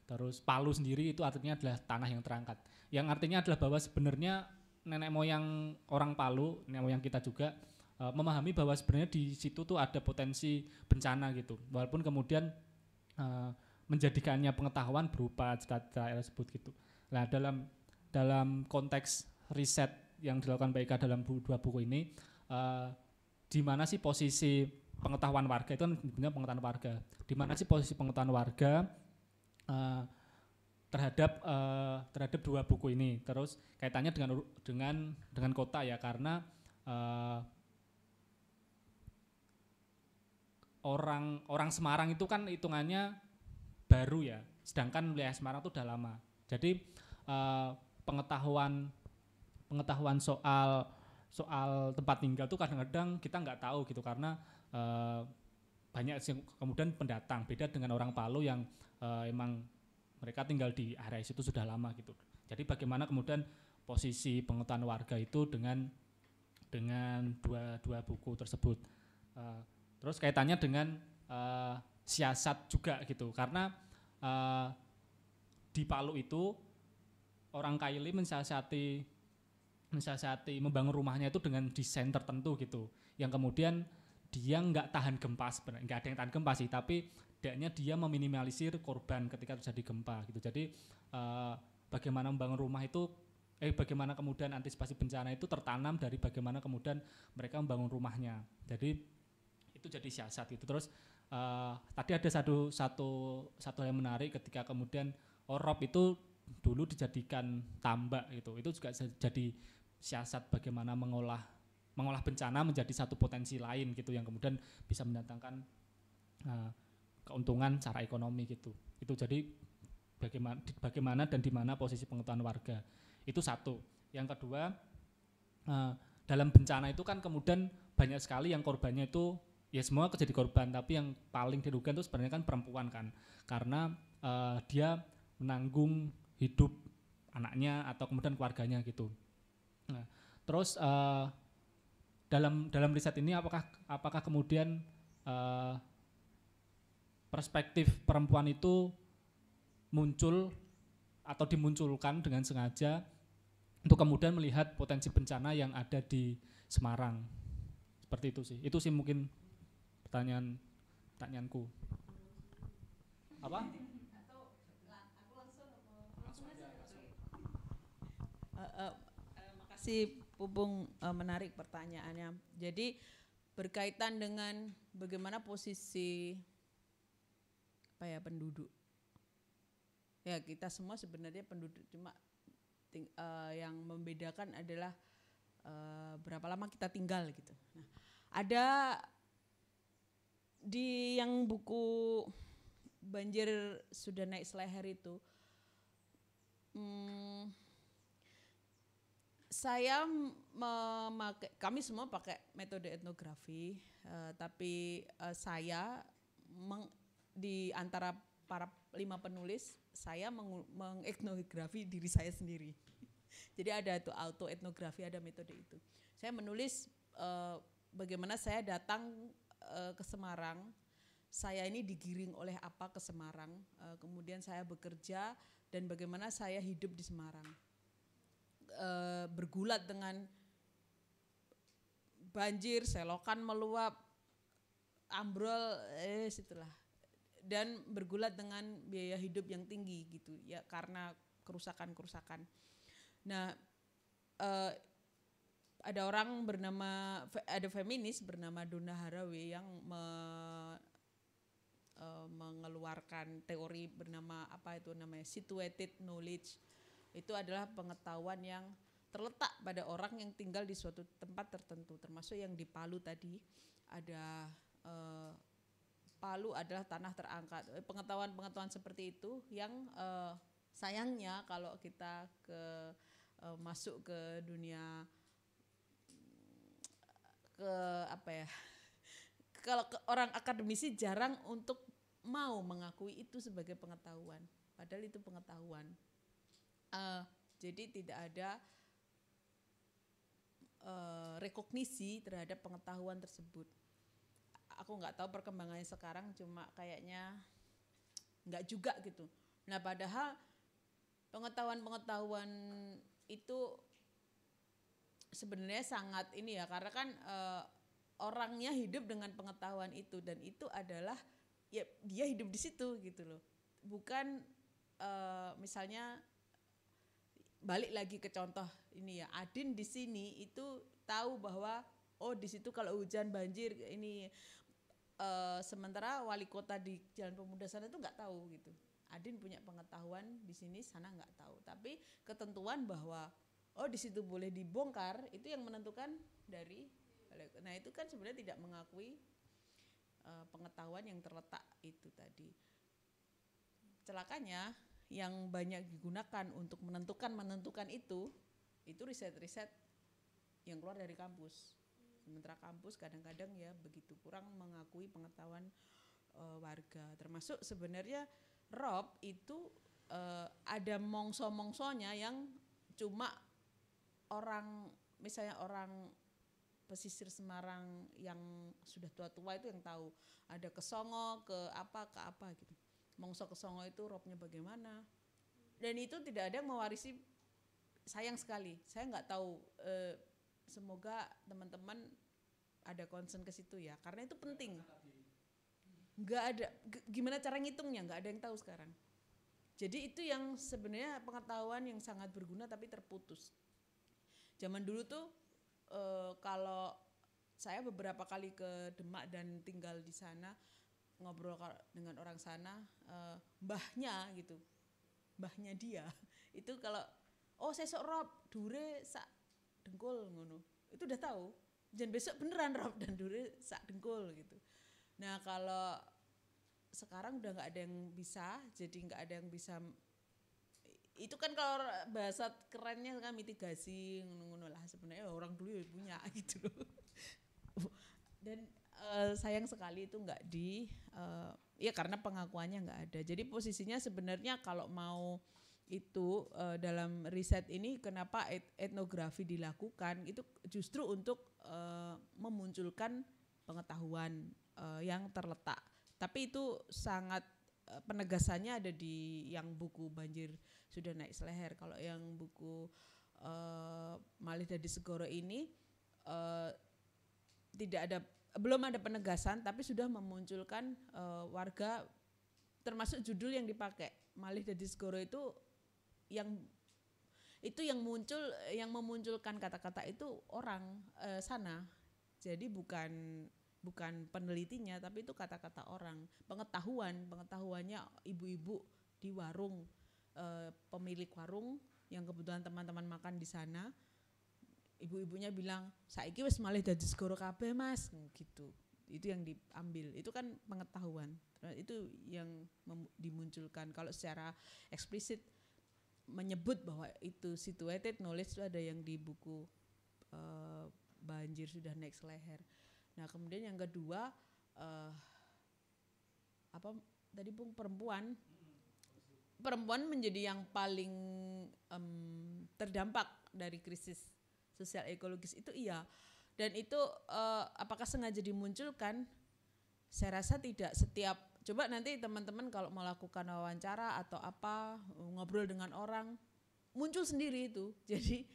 Terus Palu sendiri itu artinya adalah tanah yang terangkat. Yang artinya adalah bahwa sebenarnya nenek moyang orang Palu, nenek moyang kita juga memahami bahwa sebenarnya di situ tuh ada potensi bencana gitu. Walaupun kemudian menjadikannya pengetahuan berupa cerita-cerita tersebut gitu. Nah, dalam konteks riset yang dilakukan BIK dalam dua buku ini, di mana sih posisi pengetahuan warga, itu kan sebenarnya pengetahuan warga. Di mana sih posisi pengetahuan warga terhadap dua buku ini. Terus kaitannya dengan kota ya, karena orang Semarang itu kan hitungannya baru ya, sedangkan wilayah Semarang itu udah lama. Jadi pengetahuan soal tempat tinggal tuh kadang-kadang kita nggak tahu gitu, karena banyak kemudian pendatang, beda dengan orang Palu yang emang mereka tinggal di area situ sudah lama gitu. Jadi bagaimana kemudian posisi pengetahuan warga itu dengan dua buku tersebut. Terus kaitannya dengan siasat juga gitu, karena di Palu itu orang Kaili mensiasati membangun rumahnya itu dengan desain tertentu gitu, yang kemudian dia nggak tahan gempa sebenarnya, nggak ada yang tahan gempa sih, tapi tidaknya dia meminimalisir korban ketika terjadi gempa gitu. Jadi bagaimana membangun rumah itu, bagaimana kemudian antisipasi bencana itu tertanam dari bagaimana kemudian mereka membangun rumahnya. Jadi itu jadi siasat gitu. Terus tadi ada satu yang menarik ketika kemudian Orop itu dulu dijadikan tambak gitu. Itu juga jadi siasat bagaimana mengolah bencana menjadi satu potensi lain gitu, yang kemudian bisa mendatangkan keuntungan secara ekonomi gitu. Itu jadi bagaimana dan di mana posisi pengetahuan warga. Itu satu. Yang kedua, dalam bencana itu kan kemudian banyak sekali yang korbannya itu ya semua jadi korban, tapi yang paling dirugikan itu sebenarnya kan perempuan kan, karena dia menanggung hidup anaknya atau kemudian keluarganya gitu. Nah, terus dalam riset ini apakah kemudian perspektif perempuan itu muncul atau dimunculkan dengan sengaja untuk kemudian melihat potensi bencana yang ada di Semarang. Seperti itu sih. Itu sih mungkin pertanyaanku. Apa? Makasih Pupung, menarik pertanyaannya. Jadi berkaitan dengan bagaimana posisi penduduk. Ya, kita semua sebenarnya penduduk, cuma yang membedakan adalah berapa lama kita tinggal gitu. Nah, ada di yang buku Banjir Sudah Naik Seleher itu, kami semua pakai metode etnografi, tapi saya di antara para 5 penulis, saya mengetnografi diri saya sendiri. Jadi ada itu auto etnografi, ada metode itu. Saya menulis bagaimana saya datang ke Semarang, saya ini digiring oleh apa ke Semarang, kemudian saya bekerja dan bagaimana saya hidup di Semarang. Bergulat dengan banjir, selokan meluap, ambrol, situlah. Dan bergulat dengan biaya hidup yang tinggi gitu ya, karena kerusakan. Nah, ada feminis bernama Donna Haraway yang mengeluarkan teori bernama situated knowledge. Itu adalah pengetahuan yang terletak pada orang yang tinggal di suatu tempat tertentu, termasuk yang di Palu tadi ada Palu adalah tanah terangkat. Pengetahuan seperti itu yang sayangnya kalau kita masuk ke dunia kalau orang akademisi jarang untuk mau mengakui itu sebagai pengetahuan, padahal itu pengetahuan. Jadi tidak ada rekognisi terhadap pengetahuan tersebut. Aku nggak tahu perkembangannya sekarang, cuma kayaknya nggak juga gitu. Nah, padahal pengetahuan itu sebenarnya sangat ini ya, karena kan orangnya hidup dengan pengetahuan itu, dan itu adalah ya dia hidup di situ gitu loh. Bukan misalnya balik lagi ke contoh ini ya, Adin di sini itu tahu bahwa oh di situ kalau hujan banjir ini, sementara wali kota di Jalan Pemuda sana itu nggak tahu gitu. Adin punya pengetahuan di sini, sana nggak tahu. Tapi ketentuan bahwa oh di situ boleh dibongkar itu yang menentukan dari. Nah itu kan sebenarnya tidak mengakui pengetahuan yang terletak itu tadi. Celakanya yang banyak digunakan untuk menentukan itu riset-riset yang keluar dari kampus. Sementara kampus kadang-kadang ya begitu kurang mengakui pengetahuan warga. Termasuk sebenarnya Rob itu ada mongso-mongsonya yang cuma orang, misalnya orang pesisir Semarang yang sudah tua-tua itu yang tahu. Ada ke Songo, ke apa gitu. Mongso ke Songo itu Robnya bagaimana. Dan itu tidak ada yang mewarisi, sayang sekali. Saya nggak tahu, semoga teman-teman ada concern ke situ ya, karena itu penting. Nggak ada, gimana cara ngitungnya nggak ada yang tahu sekarang. Jadi itu yang sebenarnya pengetahuan yang sangat berguna tapi terputus. Zaman dulu tuh kalau saya beberapa kali ke Demak dan tinggal di sana, ngobrol dengan orang sana, mbahnya gitu, mbahnya dia itu kalau oh sesok Rob dure sak dengkul ngono, itu udah tahu. Dan besok beneran Rob dan dure sak dengkul gitu. Nah kalau sekarang udah nggak ada yang bisa, jadi nggak ada yang bisa. Itu kan kalau bahasa kerennya kan mitigasi ngono lah, sebenarnya orang dulu ya punya gitu loh. Dan sayang sekali itu nggak ya karena pengakuannya nggak ada. Jadi posisinya sebenarnya kalau mau itu dalam riset ini kenapa etnografi dilakukan itu justru untuk memunculkan pengetahuan yang terletak. Tapi itu sangat penegasannya ada di yang buku Banjir Sudah Naik Seleher. Kalau yang buku Malih Dadi Segoro ini belum ada penegasan, tapi sudah memunculkan warga, termasuk judul yang dipakai Malih Dadi Segoro itu yang memunculkan kata-kata itu orang sana. Jadi bukan penelitinya, tapi itu kata-kata orang, pengetahuannya ibu-ibu di warung, pemilik warung yang kebetulan teman-teman makan di sana. Ibu-ibunya bilang saiki wis malih dadi segoro kabeh Mas gitu. Itu yang diambil, itu kan pengetahuan. Itu yang dimunculkan. Kalau secara eksplisit menyebut bahwa itu situated knowledge itu ada yang di buku Banjir Sudah Naik Seleher. Nah kemudian yang kedua tadi Bung, perempuan menjadi yang paling terdampak dari krisis sosial ekologis itu, iya. Dan itu apakah sengaja dimunculkan? Saya rasa tidak. Coba nanti teman-teman kalau melakukan wawancara atau apa, ngobrol dengan orang, muncul sendiri itu. Jadi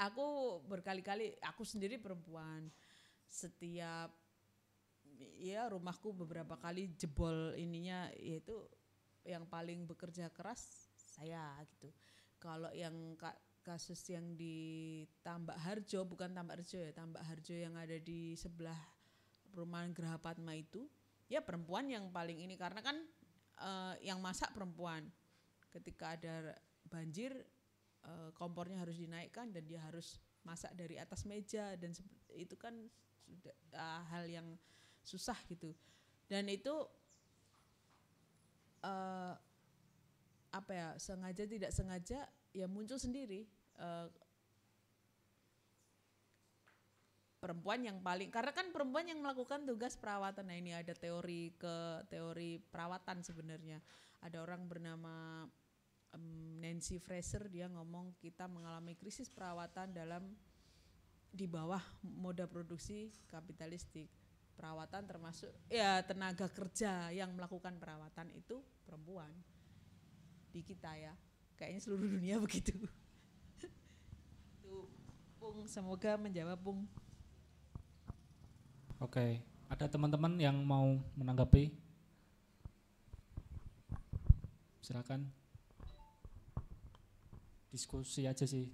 aku berkali-kali, aku sendiri perempuan, setiap ya rumahku beberapa kali jebol ininya, yaitu yang paling bekerja keras saya gitu. Kalau yang kasus yang di Tambak Harjo, bukan Tambak Harjo ya, Tambak Harjo yang ada di sebelah perumahan Geraha Padma itu, ya perempuan yang paling ini, karena kan yang masak perempuan. Ketika ada banjir, kompornya harus dinaikkan dan dia harus masak dari atas meja, dan itu kan sudah hal yang susah gitu. Dan itu sengaja tidak sengaja ya muncul sendiri perempuan yang paling, karena kan perempuan yang melakukan tugas perawatan. Nah ini ada teori perawatan sebenarnya. Ada orang bernama Nancy Fraser, dia ngomong kita mengalami krisis perawatan di bawah moda produksi kapitalistik. Perawatan termasuk ya tenaga kerja yang melakukan perawatan itu perempuan. di kita ya. Kayaknya seluruh dunia begitu. Tuh, Pung, semoga menjawab, Pung. Oke, ada teman-teman yang mau menanggapi? Silakan. Diskusi aja sih,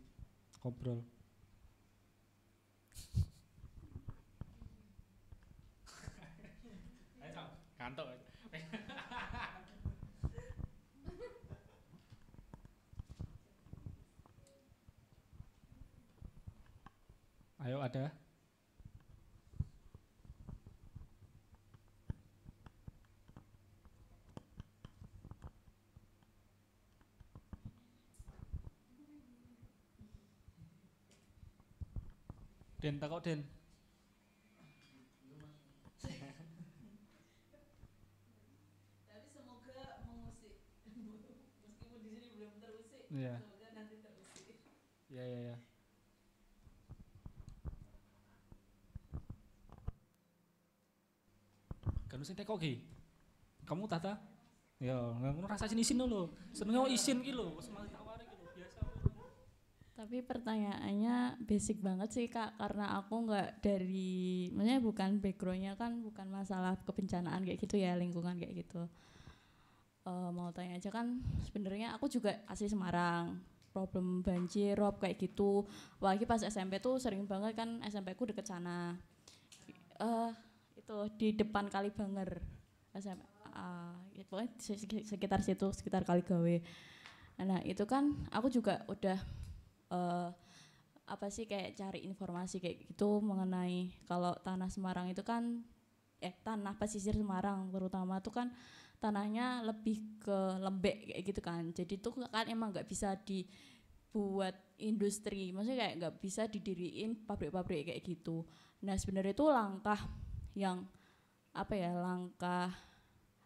ngobrol. Kantok. Ayo ada. Den, takut Den. Tapi semoga mengusik, meskipun di sini belum terusik, Iya. semoga nanti terusik. Ya. Kan sing teko ki. Kamu Tata? Ya, ngono rasa isin lho. Senenge isin ki lho, wis malah tawari ki lho, biasa. Tapi pertanyaannya basic banget sih Kak, karena aku nggak dari, maksudnya bukan backgroundnya kan bukan masalah kebencanaan kayak gitu ya, lingkungan kayak gitu. Mau tanya aja kan, sebenarnya aku juga asli Semarang, problem banjir, rob kayak gitu. Apalagi pas SMP tuh sering banget kan, SMP ku deket sana. Itu di depan Kalibanger, SMP. Ya pokoknya sekitar situ, sekitar Kaligawe. Nah itu kan aku juga udah apa sih kayak cari informasi kayak gitu mengenai kalau tanah Semarang itu kan tanah pesisir Semarang terutama tuh kan tanahnya lebih ke lembek kayak gitu kan, jadi tuh kan emang nggak bisa dibuat industri, maksudnya kayak nggak bisa didiriin pabrik-pabrik kayak gitu. Nah sebenarnya itu langkah yang apa ya,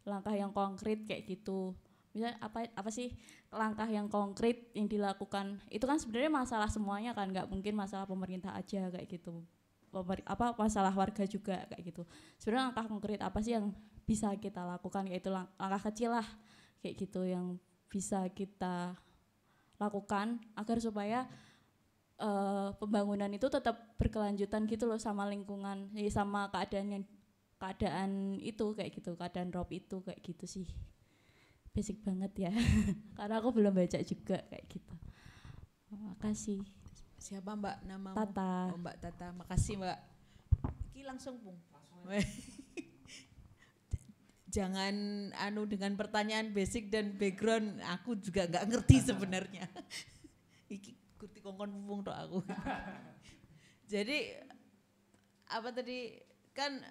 langkah yang konkret kayak gitu. Misalnya apa sih langkah yang konkret yang dilakukan itu kan sebenarnya masalah semuanya kan, nggak mungkin masalah pemerintah aja kayak gitu, masalah warga juga kayak gitu. Sebenarnya langkah konkret apa sih yang bisa kita lakukan, yaitu langkah kecil lah kayak gitu yang bisa kita lakukan agar supaya pembangunan itu tetap berkelanjutan gitu loh sama lingkungan, sama keadaan itu kayak gitu, keadaan rob itu kayak gitu sih. Basic banget ya. Karena aku belum baca juga kayak gitu. Makasih. Siapa Mbak namamu? Tata. Oh, Mbak Tata, makasih Mbak. Iki langsung Pung. Jangan dengan pertanyaan basic dan background, aku juga nggak ngerti sebenarnya. Iki kurti kongkon pupung tok aku. Jadi apa tadi kan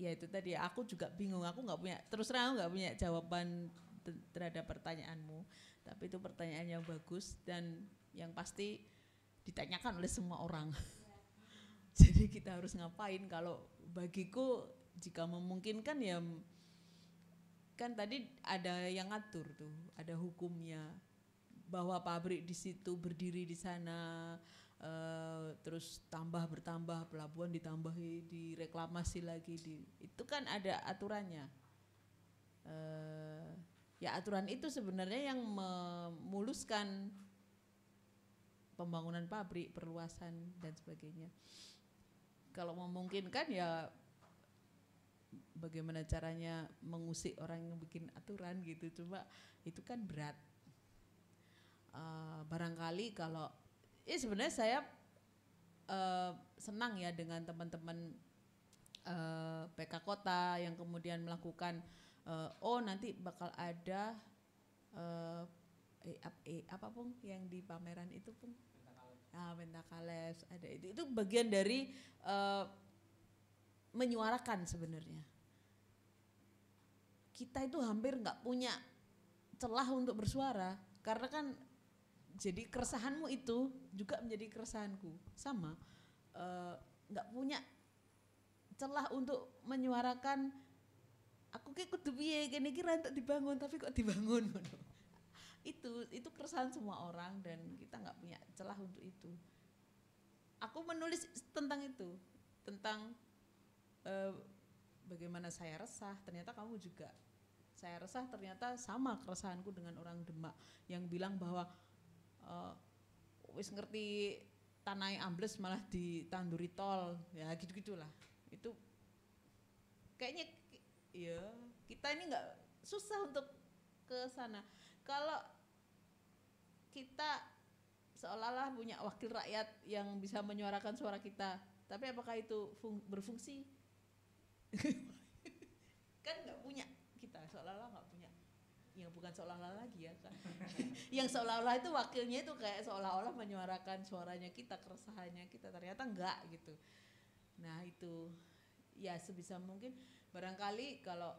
ya itu tadi aku juga bingung, aku nggak punya, terus terang aku nggak punya jawaban terhadap pertanyaanmu, tapi itu pertanyaan yang bagus dan yang pasti ditanyakan oleh semua orang. Jadi kita harus ngapain? Kalau bagiku jika memungkinkan ya kan tadi ada yang ngatur tuh, ada hukumnya bahwa pabrik di situ berdiri di sana. Terus bertambah pelabuhan ditambahi, direklamasi lagi, itu kan ada aturannya. Ya aturan itu sebenarnya yang memuluskan pembangunan pabrik, perluasan dan sebagainya. Kalau memungkinkan ya bagaimana caranya mengusik orang yang bikin aturan gitu, cuma itu kan berat. Barangkali kalau sebenarnya saya senang ya dengan teman-teman PK Kota yang kemudian melakukan nanti bakal ada apapun yang di pameran itu Pung, Pentakales ada, itu bagian dari menyuarakan sebenarnya. Kita itu hampir nggak punya celah untuk bersuara karena kan. Jadi keresahanmu itu juga menjadi keresahanku, sama nggak punya celah untuk menyuarakan. Aku kayak kudu piye gini kira untuk dibangun tapi kok dibangun. Itu keresahan semua orang dan kita nggak punya celah untuk itu. Aku menulis tentang itu, tentang bagaimana saya resah. Ternyata kamu juga saya resah ternyata sama keresahanku dengan orang Demak yang bilang bahwa wis ngerti tanah ambles malah ditanduri tol, ya gitu-gitulah. Itu kayaknya ya kita ini nggak susah untuk ke sana. Kalau kita seolah-olah punya wakil rakyat yang bisa menyuarakan suara kita, tapi apakah itu berfungsi? Kan nggak punya, kita seolah-olah nggak punya. Ya bukan seolah-olah lagi ya kan. Yang seolah-olah itu wakilnya itu kayak seolah-olah menyuarakan suaranya kita, keresahannya kita, ternyata enggak gitu. Nah itu ya sebisa mungkin barangkali kalau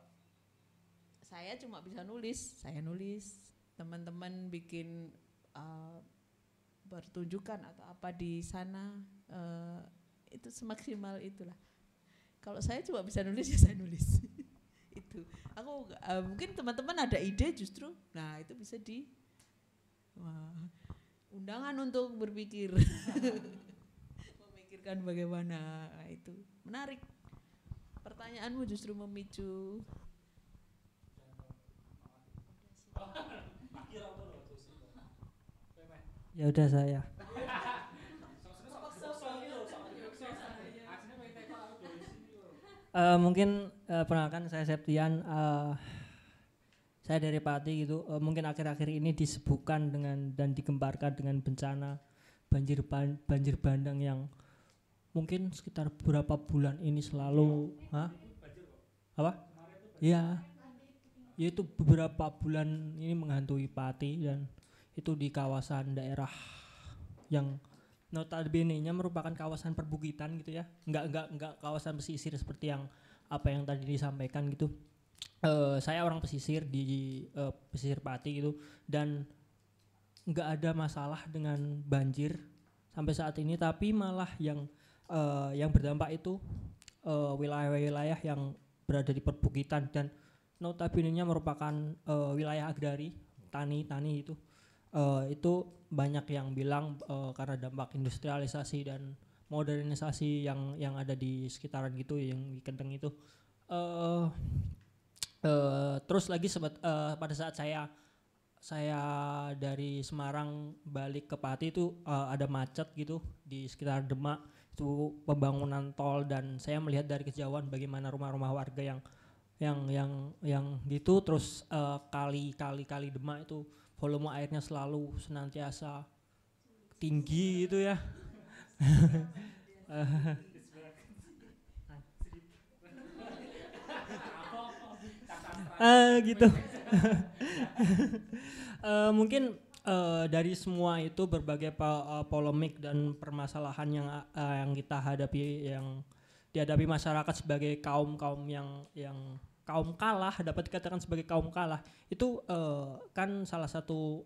saya cuma bisa nulis, saya nulis, teman-teman bikin pertunjukan atau apa di sana, itu semaksimal itulah. Kalau saya cuma bisa nulis ya saya nulis. Itu aku mungkin teman-teman ada ide justru, nah itu bisa undangan untuk berpikir, memikirkan bagaimana, nah, itu menarik. Pertanyaanmu justru memicu. Ya udah saya. Mungkin perkenalkan saya Septian, saya dari Pati gitu. Mungkin akhir-akhir ini disebutkan dengan dan digembarkan dengan bencana banjir bandang yang mungkin sekitar beberapa bulan ini selalu, apa? Ya, itu beberapa bulan ini menghantui Pati dan itu di kawasan daerah yang notabene-nya merupakan kawasan perbukitan gitu ya, enggak kawasan pesisir seperti yang apa yang tadi disampaikan gitu. Saya orang pesisir di pesisir Pati gitu, dan enggak ada masalah dengan banjir sampai saat ini, tapi malah yang berdampak itu wilayah-wilayah yang berada di perbukitan dan notabene-nya merupakan wilayah agrari, tani itu. Itu banyak yang bilang karena dampak industrialisasi dan modernisasi yang ada di sekitaran gitu, yang di Kendeng itu. Terus lagi pada saat saya dari Semarang balik ke Pati itu ada macet gitu di sekitar Demak, itu pembangunan tol, dan saya melihat dari kejauhan bagaimana rumah-rumah warga yang gitu. Terus kali Demak itu volume airnya selalu senantiasa tinggi gitu ya. Gitu. Mungkin dari semua itu berbagai polemik dan permasalahan yang kita hadapi, yang dihadapi masyarakat sebagai kaum yang kaum kalah, dapat dikatakan sebagai kaum kalah, itu kan salah satu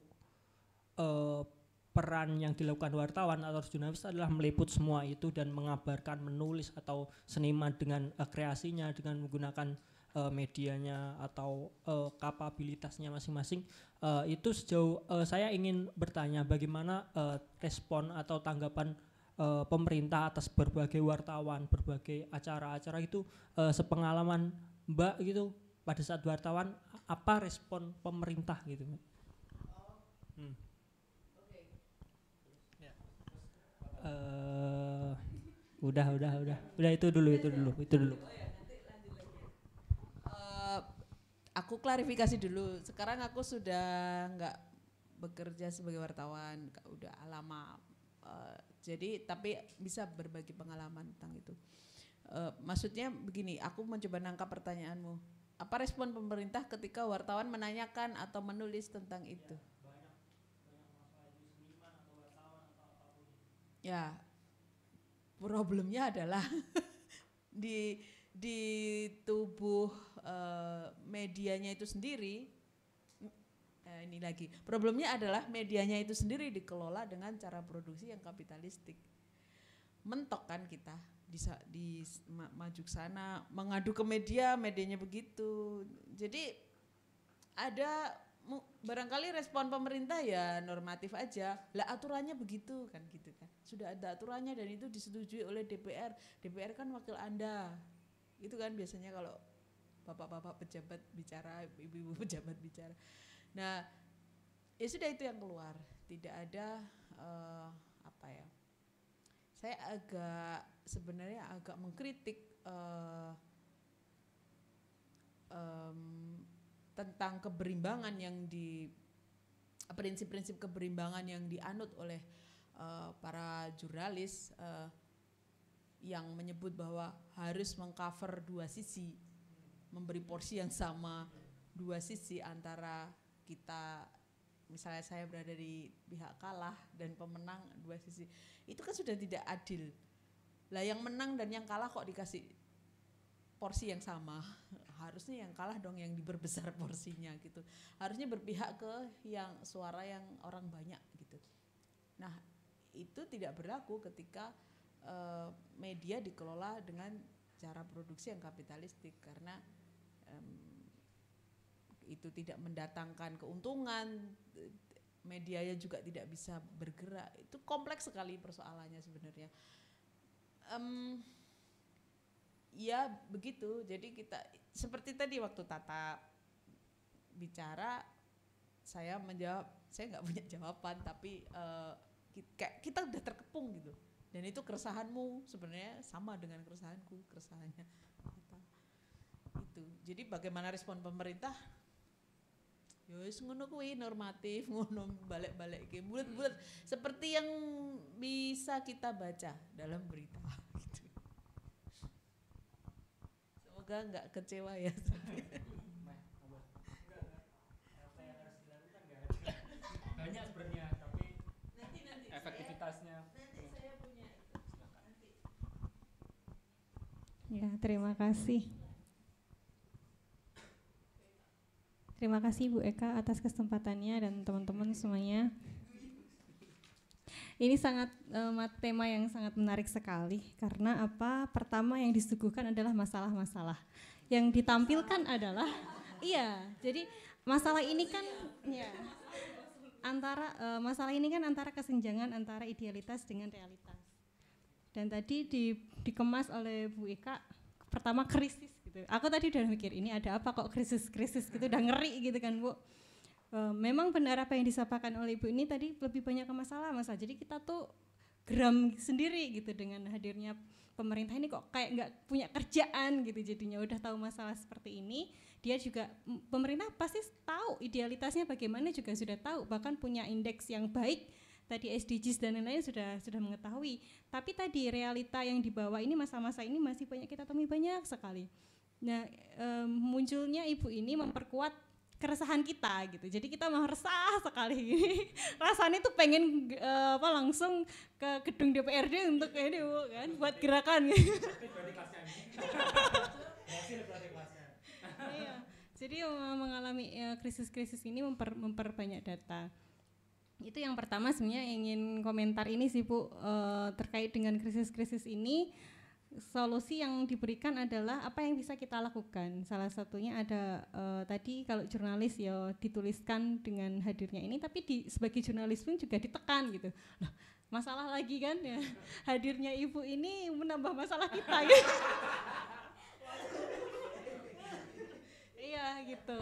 peran yang dilakukan wartawan atau jurnalis adalah meliput semua itu dan mengabarkan, menulis, atau seniman dengan kreasinya, dengan menggunakan medianya atau kapabilitasnya masing-masing. Itu sejauh saya ingin bertanya bagaimana respon atau tanggapan pemerintah atas berbagai wartawan, berbagai acara-acara itu, sepengalaman Mbak gitu pada saat wartawan, apa respon pemerintah gitu? Udah itu dulu. Aku klarifikasi dulu. Sekarang aku sudah nggak bekerja sebagai wartawan, udah lama. Jadi tapi bisa berbagi pengalaman tentang itu. Maksudnya begini, aku mencoba nangkap pertanyaanmu. Apa respon pemerintah ketika wartawan menanyakan atau menulis tentang itu? Ya, problemnya adalah di tubuh medianya itu sendiri. Ini lagi, problemnya adalah medianya itu sendiri dikelola dengan cara produksi yang kapitalistik. Mentok kan kita di maju ke sana, mengadu ke medianya begitu. Jadi ada barangkali respon pemerintah ya normatif aja, lah aturannya begitu kan gitu kan, sudah ada aturannya dan itu disetujui oleh DPR kan wakil Anda, itu kan biasanya kalau bapak-bapak pejabat bicara, ibu-ibu pejabat bicara. Nah, ya sudah itu yang keluar. Tidak ada saya sebenarnya agak mengkritik tentang keberimbangan yang prinsip-prinsip keberimbangan yang dianut oleh para jurnalis yang menyebut bahwa harus mengcover dua sisi, memberi porsi yang sama dua sisi antara kita, misalnya saya berada di pihak kalah dan pemenang dua sisi, itu kan sudah tidak adil. Lah yang menang dan yang kalah kok dikasih porsi yang sama, harusnya yang kalah dong yang diperbesar porsinya gitu, harusnya berpihak ke yang suara yang orang banyak gitu. Nah itu tidak berlaku ketika media dikelola dengan cara produksi yang kapitalistik, karena itu tidak mendatangkan keuntungan, medianya juga tidak bisa bergerak. Itu kompleks sekali persoalannya sebenarnya. Ya begitu, jadi kita seperti tadi waktu Tata bicara, saya menjawab, saya nggak punya jawaban, tapi kita udah terkepung gitu. Dan itu keresahanmu sebenarnya sama dengan keresahanku, keresahannya Tata. Itu. Jadi bagaimana respon pemerintah? Ya wis ngono kuwi, normatif, ngono balik-balik iki bulet-bulet seperti yang bisa kita baca dalam berita gitu. Semoga enggak kecewa ya. Banyak sebenarnya, tapi efektivitasnya. Nanti saya punya itu. Nanti. Ya, terima kasih. Terima kasih Bu Eka atas kesempatannya dan teman-teman semuanya. Ini sangat tema yang sangat menarik sekali, karena apa? Pertama yang disuguhkan adalah masalah-masalah. Yang ditampilkan adalah jadi masalah ini kan masalah ini kan antara kesenjangan antara idealitas dengan realitas. Dan tadi dikemas oleh Bu Eka, pertama krisis gitu. Aku tadi udah mikir ini ada apa kok krisis gitu, udah ngeri gitu kan Bu. Memang benar apa yang disampaikan oleh Ibu ini tadi, lebih banyak ke masalah. Jadi kita tuh geram sendiri gitu dengan hadirnya pemerintah ini, kok kayak nggak punya kerjaan gitu jadinya. Udah tahu masalah seperti ini, dia juga pemerintah pasti tahu idealitasnya bagaimana, juga sudah tahu, bahkan punya indeks yang baik. Tadi SDGs dan lain-lain sudah mengetahui. Tapi tadi realita yang dibawa ini, masa-masa ini masih banyak kita temui banyak sekali. Nah, munculnya Ibu ini memperkuat keresahan kita gitu. Jadi kita mau resah sekali. Rasanya tuh pengen langsung ke gedung DPRD untuk ini Bu, kan, buat gerakan gitu. Iya. Jadi mengalami krisis-krisis ini memperbanyak data. Itu yang pertama sebenarnya ingin komentar ini sih Bu, terkait dengan krisis-krisis ini. Solusi yang diberikan adalah apa yang bisa kita lakukan. Salah satunya ada tadi kalau jurnalis ya dituliskan dengan hadirnya ini, tapi sebagai jurnalis pun juga ditekan gitu. Loh, masalah lagi kan ya, hadirnya Ibu ini menambah masalah kita gitu. Iya gitu.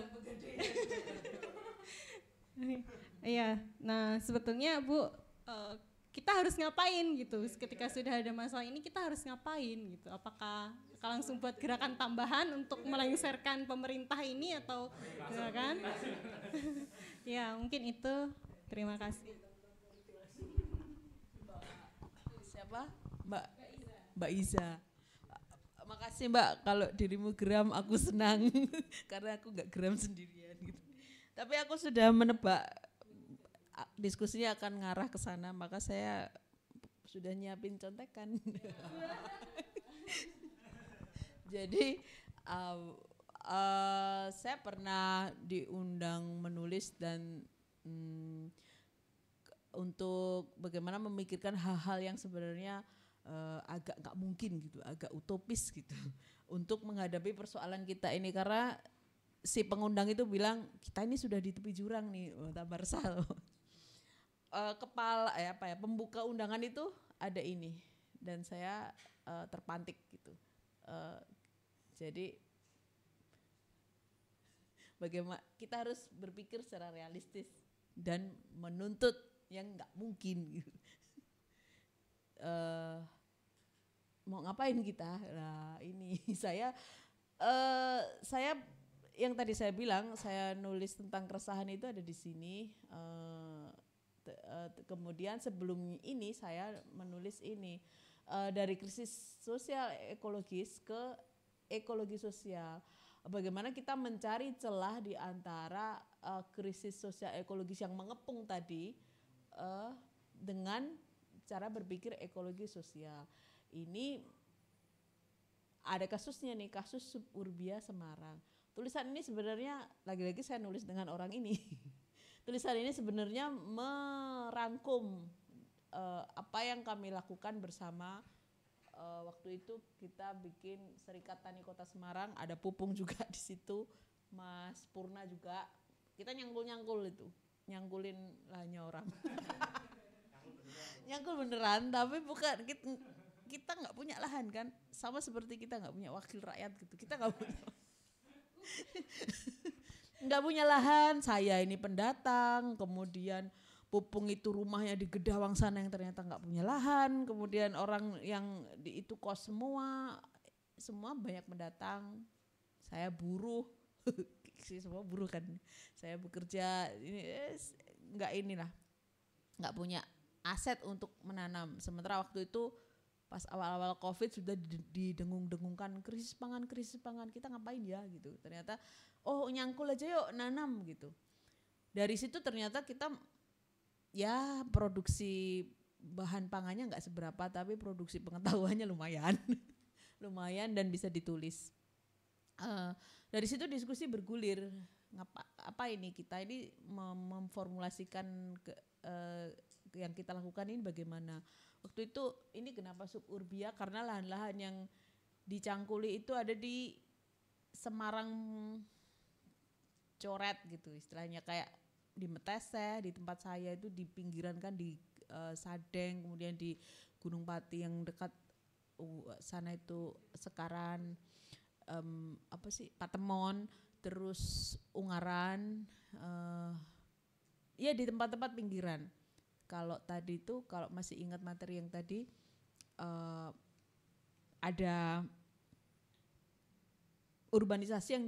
Iya, nah sebetulnya Bu, kita harus ngapain gitu ketika sudah ada masalah ini, kita harus ngapain gitu? Apakah langsung buat gerakan tambahan untuk melengsarkan pemerintah ini atau gerakan? Ya mungkin itu. Terima kasih. Siapa? Mbak Iza. Makasih Mbak, kalau dirimu geram aku senang karena aku nggak geram sendirian gitu. Tapi aku sudah menebak diskusinya akan ngarah ke sana, maka saya sudah nyiapin contekan. Jadi saya pernah diundang menulis dan untuk bagaimana memikirkan hal-hal yang sebenarnya agak nggak mungkin gitu, agak utopis gitu, untuk menghadapi persoalan kita ini, karena si pengundang itu bilang kita ini sudah di tepi jurang nih, tambah resah loh. Pembuka undangan itu ada ini dan saya terpantik gitu. Jadi bagaimana kita harus berpikir secara realistis dan menuntut yang nggak mungkin gitu. Mau ngapain kita? Nah ini saya yang tadi saya bilang, saya nulis tentang keresahan itu ada di sini. Kemudian sebelum ini saya menulis ini dari krisis sosial ekologis ke ekologi sosial. Bagaimana kita mencari celah di antara krisis sosial ekologis yang mengepung tadi dengan cara berpikir ekologi sosial. Ini ada kasusnya nih, kasus suburbia Semarang. Tulisan ini sebenarnya lagi-lagi saya nulis dengan orang ini. Tulisan ini sebenarnya merangkum apa yang kami lakukan bersama. Waktu itu kita bikin Serikat Tani Kota Semarang, ada Pupung juga di situ, Mas Purna juga. Kita nyangkul-nyangkul itu, nyangkulin lahannya orang. Nyangkul beneran, tapi bukan kita nggak punya lahan kan, sama seperti kita nggak punya wakil rakyat gitu. Kita nggak punya lahan. Saya ini pendatang, kemudian Pupung itu rumahnya di Gedawang sana yang ternyata nggak punya lahan, kemudian orang yang itu kos semua banyak mendatang. Saya buruh, semua buruh kan. Saya bekerja ini nggak punya aset untuk menanam. Sementara waktu itu pas awal-awal COVID sudah didengung-dengungkan krisis pangan, kita ngapain ya gitu. Ternyata nyangkul aja yuk nanam gitu. Dari situ ternyata kita ya produksi bahan pangannya nggak seberapa, tapi produksi pengetahuannya lumayan. Lumayan dan bisa ditulis. Dari situ diskusi bergulir. Apa ini kita ini memformulasikan yang kita lakukan ini bagaimana. Waktu itu ini kenapa suburbia, karena lahan-lahan yang dicangkuli itu ada di Semarang coret gitu istilahnya, kayak di Meteseh, di tempat saya itu di pinggiran kan, di Sadeng, kemudian di Gunung Pati yang dekat sana itu Sekaran, Patemon, terus Ungaran, ya di tempat-tempat pinggiran. Kalau tadi itu, kalau masih ingat materi yang tadi, ada urbanisasi yang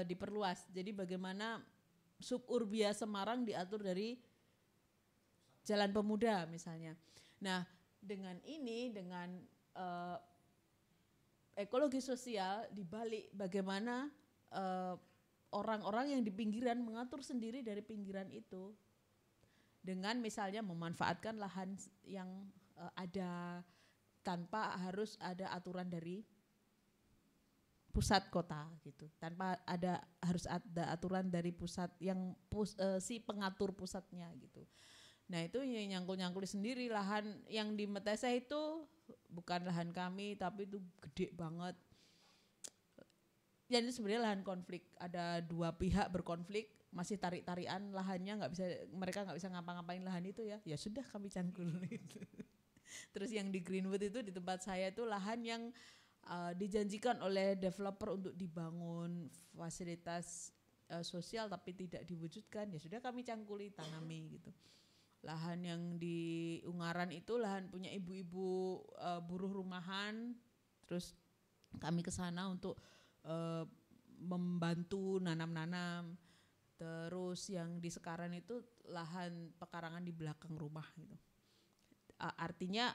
diperluas. Jadi bagaimana suburbia Semarang diatur dari Jalan Pemuda misalnya. Nah dengan ekologi sosial dibalik, bagaimana orang-orang yang di pinggiran mengatur sendiri dari pinggiran itu dengan misalnya memanfaatkan lahan yang ada tanpa harus ada aturan dari pusat kota gitu, tanpa harus ada aturan dari pusat yang si pengatur pusatnya gitu. Nah itu nyangkul-nyangkul sendiri. Lahan yang di Meteseh itu bukan lahan kami, tapi itu gede banget. Jadi sebenarnya lahan konflik, ada dua pihak berkonflik, masih tarik-tarian lahannya, mereka nggak bisa ngapa-ngapain lahan itu ya sudah kami cangkul gitu. Terus yang di Greenwood itu di tempat saya itu lahan yang dijanjikan oleh developer untuk dibangun fasilitas sosial tapi tidak diwujudkan, ya sudah kami cangkuli, tanami gitu. Lahan yang di Ungaran itu lahan punya ibu-ibu buruh rumahan, terus kami ke sana untuk membantu nanam-nanam. Terus yang di Sekaran itu lahan pekarangan di belakang rumah gitu. Artinya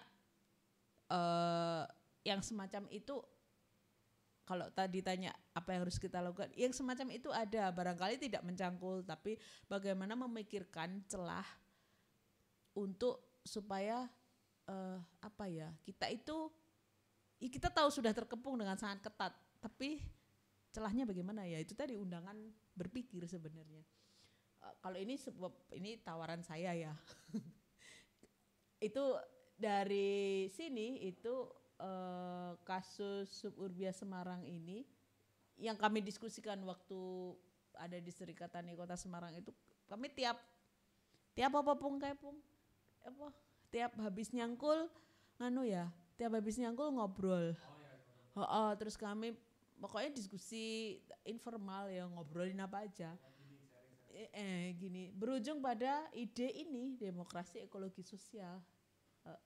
yang semacam itu, kalau tadi tanya apa yang harus kita lakukan, yang semacam itu ada, barangkali tidak mencangkul, tapi bagaimana memikirkan celah untuk supaya kita tahu sudah terkepung dengan sangat ketat, tapi celahnya bagaimana ya, itu tadi undangan berpikir sebenarnya. Kalau ini tawaran saya ya. Itu dari sini itu kasus suburbia Semarang ini yang kami diskusikan waktu ada di Serikat Tani Kota Semarang itu, kami tiap tiap habis nyangkul ngobrol. Terus kami pokoknya diskusi informal ya, ngobrolin apa aja. Gini, berujung pada ide ini demokrasi ekologi sosial.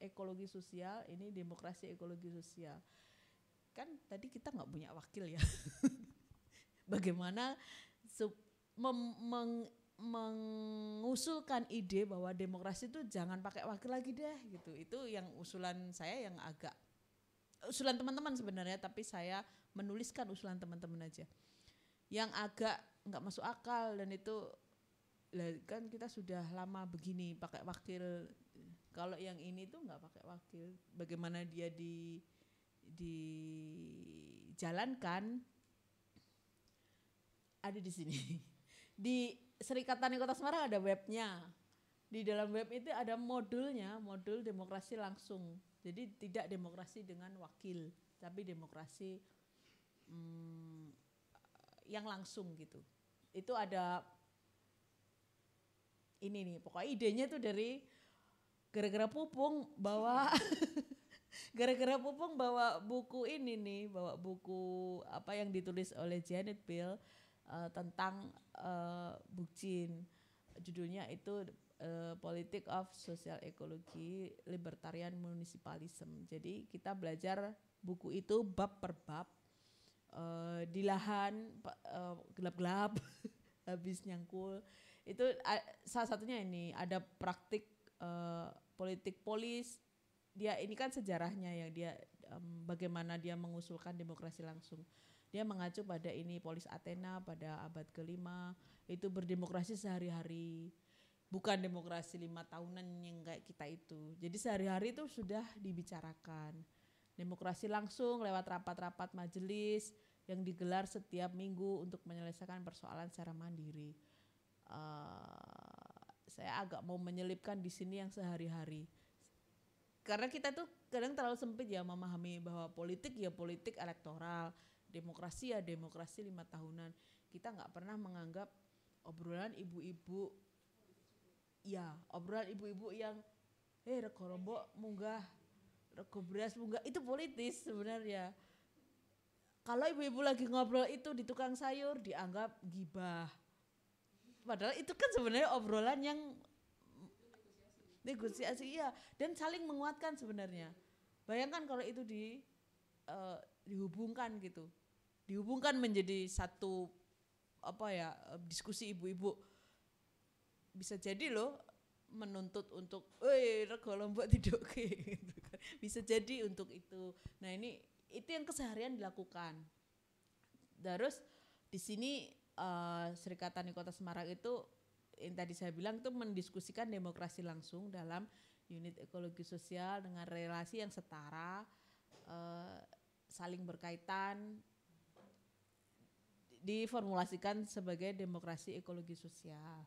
Ekologi sosial ini demokrasi ekologi sosial. Kan tadi kita nggak punya wakil ya. Bagaimana mengusulkan ide bahwa demokrasi itu jangan pakai wakil lagi deh gitu. Itu yang usulan saya, yang agak usulan teman-teman sebenarnya, tapi saya menuliskan usulan teman-teman aja. Yang agak nggak masuk akal, dan itu kan kita sudah lama begini pakai wakil. Kalau yang ini tuh nggak pakai wakil, bagaimana dia dijalankan ada di sini. Di Serikat Tani Kota Semarang ada webnya. Di dalam web itu ada modulnya, modul demokrasi langsung. Jadi tidak demokrasi dengan wakil, tapi demokrasi yang langsung gitu. Itu ada ini nih, pokoknya idenya tuh dari gara-gara Pupung bawa gara-gara Pupung bawa buku ini nih, bawa buku apa yang ditulis oleh Janet Bill tentang Bucin. Judulnya itu Politics of Social Ecology, Libertarian Municipalism. Jadi kita belajar buku itu bab per bab, di lahan gelap-gelap habis nyangkul. Itu salah satunya ini, ada praktik politik polis. Dia ini kan sejarahnya ya, dia bagaimana dia mengusulkan demokrasi langsung. Dia mengacu pada ini polis Athena pada abad ke-5, itu berdemokrasi sehari-hari. Bukan demokrasi 5 tahunan yang kayak kita itu. Jadi sehari-hari itu sudah dibicarakan. Demokrasi langsung lewat rapat-rapat majelis yang digelar setiap minggu untuk menyelesaikan persoalan secara mandiri. Saya agak mau menyelipkan di sini yang sehari-hari. Karena kita tuh kadang terlalu sempit ya memahami bahwa politik ya politik elektoral, demokrasi ya demokrasi 5 tahunan. Kita nggak pernah menganggap obrolan ibu-ibu, ya obrolan ibu-ibu yang rego lombok munggah, rego beras munggah, itu politis sebenarnya. Kalau ibu-ibu lagi ngobrol itu di tukang sayur dianggap gibah. Padahal itu kan sebenarnya obrolan yang negosiasi, iya, dan saling menguatkan sebenarnya. Bayangkan kalau itu dihubungkan gitu, dihubungkan menjadi satu diskusi ibu-ibu, bisa jadi loh menuntut untuk, rego lombok tidak oke, gitu kan. Bisa jadi untuk itu. Nah itu yang keseharian dilakukan. Terus di sini Serikat Tani Kota Semarang itu yang tadi saya bilang itu mendiskusikan demokrasi langsung dalam unit ekologi sosial dengan relasi yang setara, saling berkaitan, diformulasikan sebagai demokrasi ekologi sosial.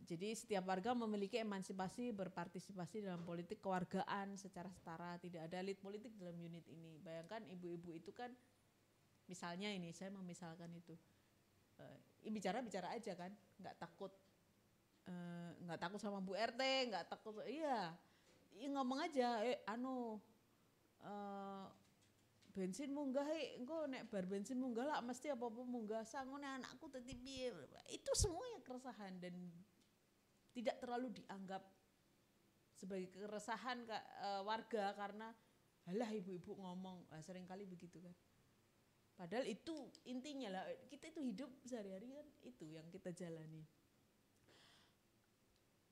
Jadi setiap warga memiliki emansipasi berpartisipasi dalam politik kewargaan secara setara, tidak ada elit politik dalam unit ini. Bayangkan ibu-ibu itu kan, misalnya ini saya memisalkan itu, bicara aja kan, nggak takut sama Bu RT, nggak takut, ngomong aja, bensin munggah, engko nek bar bensin munggah lah mesti apa-apa munggah, sangone anakku tadi piye. Itu semuanya keresahan dan tidak terlalu dianggap sebagai keresahan warga karena halah ibu-ibu ngomong, sering kali begitu kan. Padahal itu intinya lah, kita itu hidup sehari-hari kan itu yang kita jalani.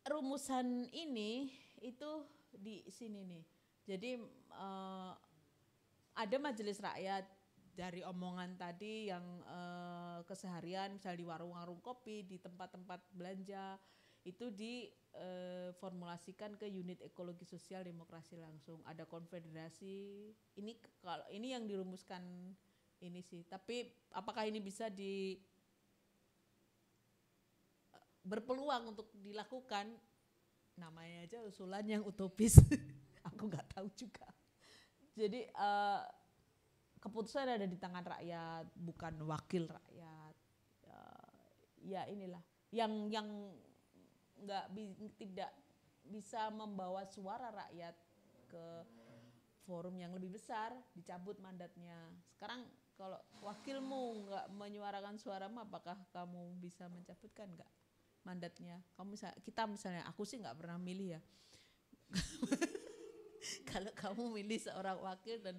Rumusan ini itu di sini nih. Jadi ada majelis rakyat dari omongan tadi yang keseharian, misalnya di warung-warung kopi, di tempat-tempat belanja, itu diformulasikan ke unit ekologi sosial demokrasi langsung. Ada konfederasi. Ini yang dirumuskan ini sih. Tapi apakah ini bisa berpeluang untuk dilakukan? Namanya aja usulan yang utopis. Aku nggak tahu juga. Jadi keputusan ada di tangan rakyat, bukan wakil rakyat. Ya inilah yang tidak bisa membawa suara rakyat ke forum yang lebih besar, dicabut mandatnya. Sekarang kalau wakilmu nggak menyuarakan suaramu, apakah kamu bisa mencabutkan nggak mandatnya? Kita misalnya, aku sih nggak pernah milih ya. Kalau kamu milih seorang wakil dan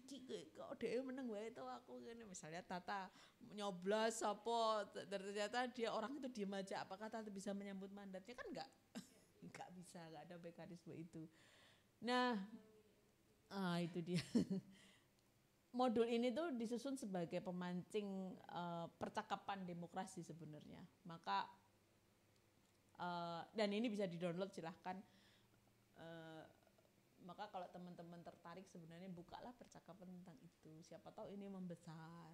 kok dia menang wae itu aku gini, misalnya Tata nyoblos apa ternyata dia orang itu diem aja, apakah Tata bisa menyambut mandatnya? Kan nggak bisa, nggak ada mekanisme itu. Nah, itu dia. Modul ini tuh disusun sebagai pemancing percakapan demokrasi sebenarnya. Maka dan ini bisa di-download, silahkan. Maka kalau teman-teman tertarik sebenarnya bukalah percakapan tentang itu. Siapa tahu ini membesar.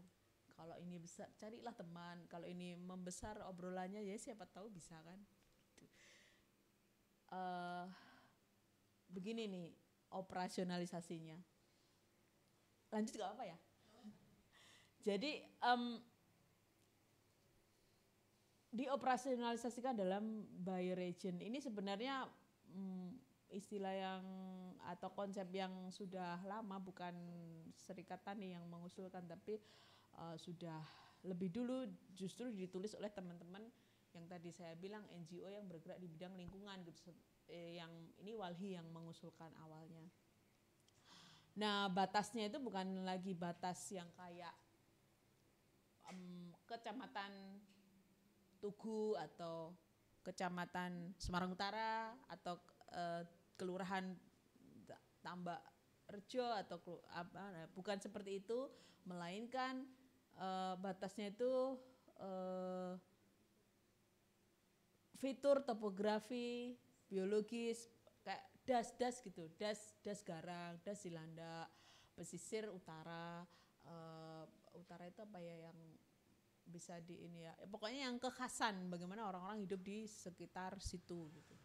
Kalau ini besar, carilah teman. Kalau ini membesar obrolannya, ya siapa tahu bisa kan. Begini nih operasionalisasinya. Lanjut gak apa ya? Jadi dioperasionalisasikan dalam bioregion. Ini sebenarnya istilah yang atau konsep yang sudah lama, bukan Serikat Tani yang mengusulkan, tapi sudah lebih dulu justru ditulis oleh teman-teman yang tadi saya bilang NGO yang bergerak di bidang lingkungan gitu. Yang ini Walhi yang mengusulkan awalnya. Nah, batasnya itu bukan lagi batas yang kayak Kecamatan Tugu atau Kecamatan Semarang Utara atau Kelurahan Tambak Rejo atau bukan seperti itu, melainkan batasnya itu fitur topografi biologis kayak das gitu, das Garang, das Silanda, pesisir utara. Utara itu apa ya yang bisa di ini ya, pokoknya yang kekhasan bagaimana orang-orang hidup di sekitar situ gitu.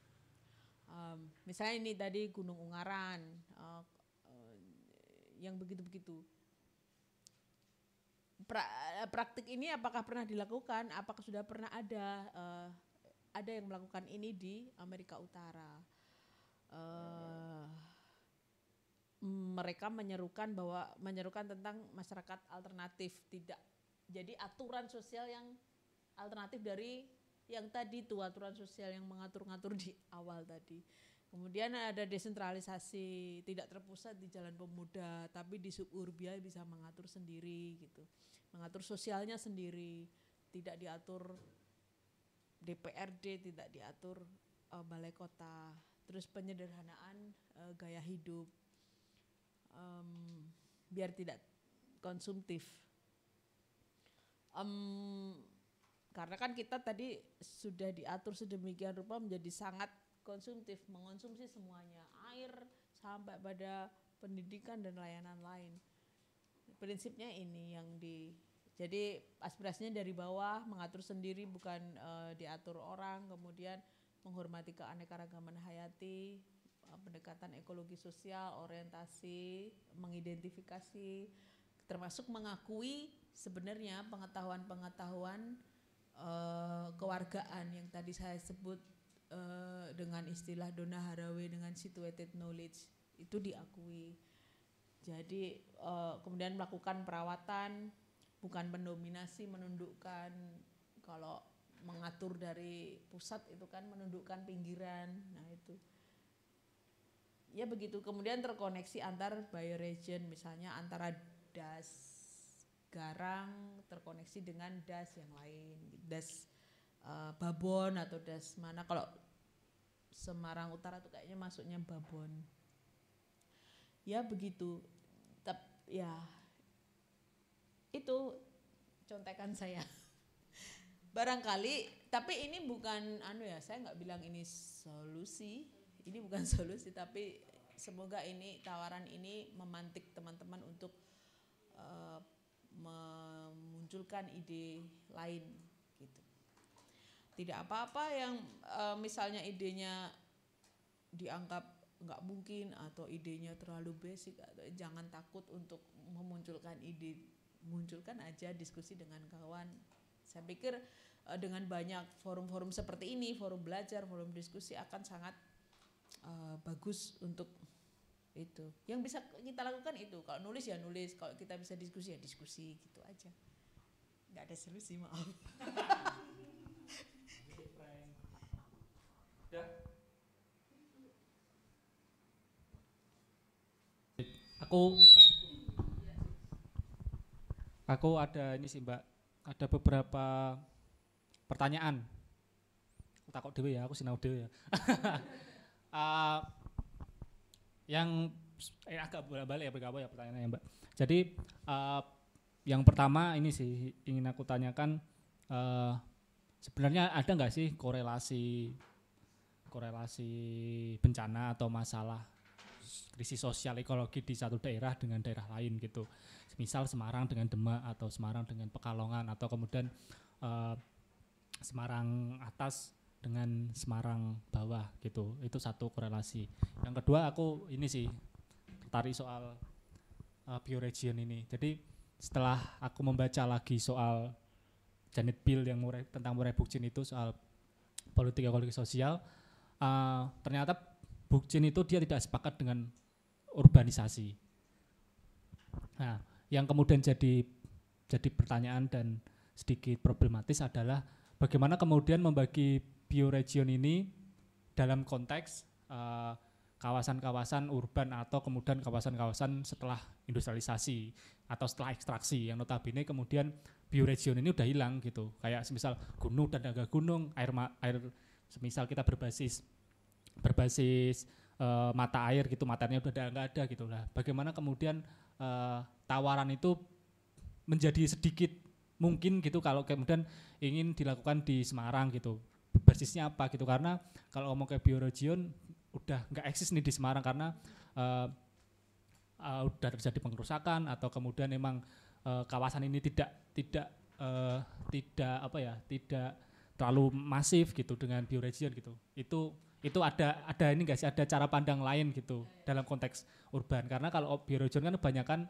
Misalnya ini tadi Gunung Ungaran, yang begitu-begitu. Praktik ini apakah pernah dilakukan? Apakah sudah pernah ada yang melakukan ini di Amerika Utara? Mereka menyerukan tentang masyarakat alternatif, tidak jadi aturan sosial yang alternatif dari yang tadi tuh, aturan sosial yang mengatur-ngatur di awal tadi. Kemudian ada desentralisasi, tidak terpusat di Jalan Pemuda, tapi di suburbia bisa mengatur sendiri gitu, mengatur sosialnya sendiri, tidak diatur DPRD, tidak diatur balai kota. Terus penyederhanaan gaya hidup, biar tidak konsumtif. Karena kan kita tadi sudah diatur sedemikian rupa menjadi sangat konsumtif, mengonsumsi semuanya, air sampai pada pendidikan dan layanan lain. Prinsipnya ini yang jadi aspirasinya dari bawah, mengatur sendiri bukan diatur orang, kemudian menghormati keanekaragaman hayati, pendekatan ekologi sosial, orientasi, mengidentifikasi, termasuk mengakui sebenarnya pengetahuan-pengetahuan kewargaan yang tadi saya sebut dengan istilah Donna Haraway dengan situated knowledge itu diakui. Jadi kemudian melakukan perawatan, bukan mendominasi, menundukkan. Kalau mengatur dari pusat itu kan menundukkan pinggiran. Nah itu. Ya begitu. Kemudian terkoneksi antar bioregion, misalnya antara das Garang terkoneksi dengan das yang lain, das Babon atau das mana. Kalau Semarang Utara tuh kayaknya masuknya Babon. Ya begitu. Ya itu contekan saya. Barangkali, tapi ini bukan saya nggak bilang ini solusi. Ini bukan solusi, tapi semoga ini tawaran ini memantik teman-teman untuk memunculkan ide lain gitu. Tidak apa-apa yang misalnya idenya dianggap nggak mungkin atau idenya terlalu basic, atau jangan takut untuk memunculkan ide, munculkan aja, diskusi dengan kawan. Saya pikir dengan banyak forum-forum seperti ini, forum belajar, forum diskusi akan sangat bagus untuk Itu yang bisa kita lakukan itu. Kalau nulis ya nulis, kalau kita bisa diskusi ya diskusi, gitu aja. Nggak ada solusi, maaf. Aku ada ini sih Mbak, ada beberapa pertanyaan. Aku takut dewe ya, aku sinau dewe ya. Yang agak bolak-balik ya berapa ya pertanyaannya Mbak. Jadi yang pertama ini sih ingin aku tanyakan, sebenarnya ada nggak sih korelasi bencana atau masalah krisis sosial ekologi di satu daerah dengan daerah lain gitu. Misal Semarang dengan Demak atau Semarang dengan Pekalongan atau kemudian Semarang atas dengan Semarang bawah gitu. Itu satu korelasi. Yang kedua aku ini sih tertarik soal bioregion ini. Jadi setelah aku membaca lagi soal Janet Bill yang tentang Murray Bookchin itu soal politik ekologi sosial, ternyata Bookchin itu dia tidak sepakat dengan urbanisasi. Nah, yang kemudian jadi pertanyaan dan sedikit problematis adalah bagaimana kemudian membagi bioregion ini dalam konteks kawasan-kawasan urban atau kemudian kawasan-kawasan setelah industrialisasi atau setelah ekstraksi yang notabene kemudian bioregion ini udah hilang gitu. Kayak semisal gunung dan tangga gunung, air semisal kita berbasis mata air gitu, mata airnya udah nggak ada gitu lah. Bagaimana kemudian tawaran itu menjadi sedikit mungkin gitu kalau kemudian ingin dilakukan di Semarang gitu, basisnya apa gitu, karena kalau ngomong ke bioregion udah nggak eksis nih di Semarang karena udah terjadi pengerusakan atau kemudian emang kawasan ini tidak terlalu masif gitu dengan bioregion gitu. Itu ada ini nggak sih, ada cara pandang lain gitu dalam konteks urban, karena kalau bioregion kan kebanyakan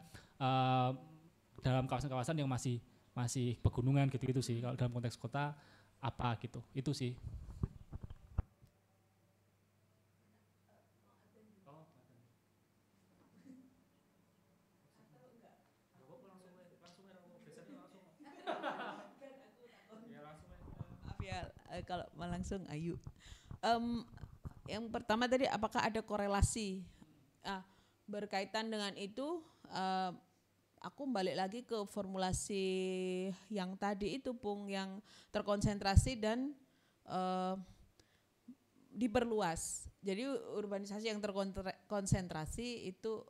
dalam kawasan-kawasan yang masih pegunungan gitu sih. Kalau dalam konteks kota apa gitu, itu sih. Maaf ya, kalau mau langsung ayu. Yang pertama tadi apakah ada korelasi berkaitan dengan itu, aku balik lagi ke formulasi yang tadi itu Pung, yang terkonsentrasi dan diperluas. Jadi urbanisasi yang terkonsentrasi itu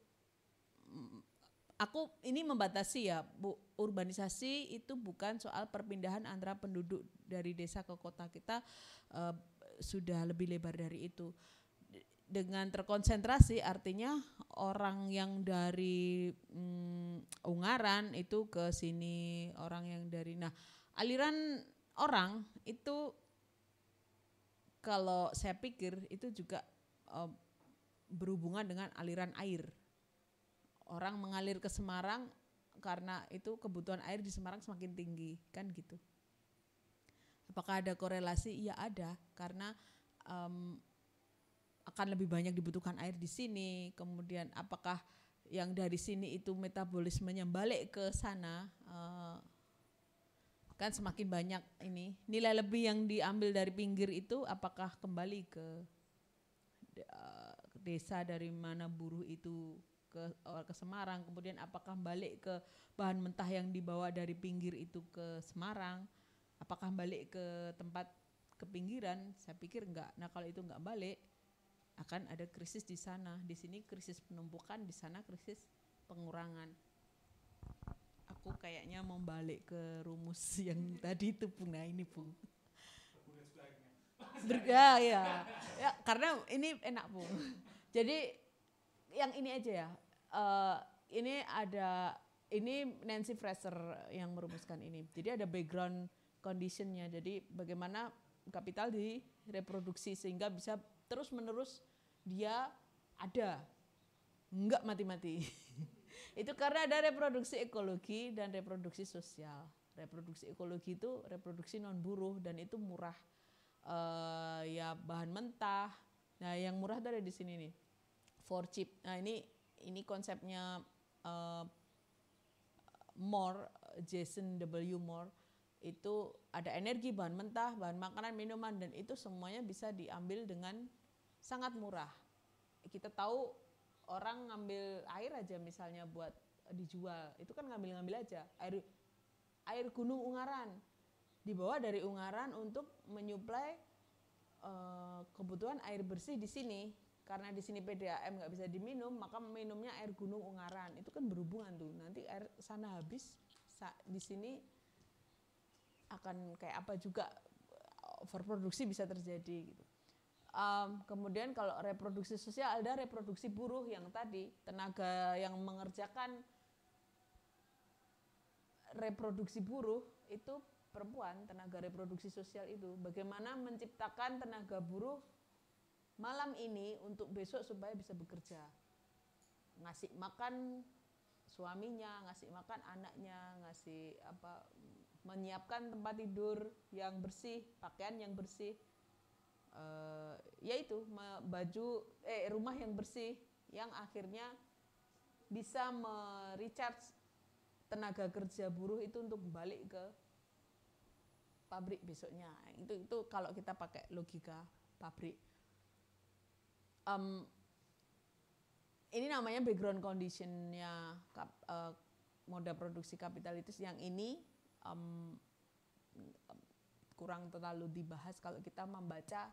aku ini membatasi ya Bu, urbanisasi itu bukan soal perpindahan antara penduduk dari desa ke kota, kita sudah lebih lebar dari itu. Dengan terkonsentrasi artinya orang yang dari Ungaran itu ke sini, orang yang dari, nah aliran orang itu kalau saya pikir itu juga berhubungan dengan aliran air. Orang mengalir ke Semarang karena itu kebutuhan air di Semarang semakin tinggi, kan gitu. Apakah ada korelasi? Iya ada, karena akan lebih banyak dibutuhkan air di sini. Kemudian apakah yang dari sini itu metabolismenya balik ke sana, kan semakin banyak ini nilai lebih yang diambil dari pinggir itu, apakah kembali ke desa dari mana buruh itu ke Semarang, kemudian apakah balik ke bahan mentah yang dibawa dari pinggir itu ke Semarang, apakah balik ke tempat ke pinggiran? Saya pikir enggak. Nah kalau itu enggak balik, akan ada krisis di sana. Di sini krisis penumpukan, di sana krisis pengurangan. Aku kayaknya mau balik ke rumus yang tadi itu Pung. Nah ini Pung. Ya, karena ini enak Pung. Jadi yang ini aja ya. Ini Nancy Fraser yang merumuskan ini. Jadi ada background conditionnya. Jadi bagaimana kapital direproduksi sehingga bisa terus menerus dia ada, enggak mati-mati. Itu karena ada reproduksi ekologi dan reproduksi sosial. Reproduksi ekologi itu reproduksi non buruh dan itu murah. Ya bahan mentah. Nah yang murah itu ada di sini nih. for cheap. Nah ini konsepnya Moore, Jason W. Moore, itu ada energi, bahan mentah, bahan makanan, minuman, dan itu semuanya bisa diambil dengan sangat murah. Kita tahu orang ngambil air aja misalnya buat dijual, itu kan ngambil-ngambil aja. Air Gunung Ungaran dibawa dari Ungaran untuk menyuplai kebutuhan air bersih di sini. Karena di sini PDAM nggak bisa diminum, maka minumnya air Gunung Ungaran. Itu kan berhubungan tuh. Nanti air sana habis, di sini akan kayak apa juga, overproduksi bisa terjadi gitu. Kemudian kalau reproduksi sosial, ada reproduksi buruh yang tadi, tenaga yang mengerjakan reproduksi buruh itu perempuan, tenaga reproduksi sosial itu. Bagaimana menciptakan tenaga buruh malam ini untuk besok supaya bisa bekerja. Ngasih makan suaminya, ngasih makan anaknya, ngasih menyiapkan tempat tidur yang bersih, pakaian yang bersih. Yaitu rumah yang bersih yang akhirnya bisa merecharge tenaga kerja buruh itu untuk balik ke pabrik besoknya. Itu kalau kita pakai logika pabrik. Ini namanya background conditionnya moda produksi kapitalitis yang ini kurang terlalu dibahas kalau kita membaca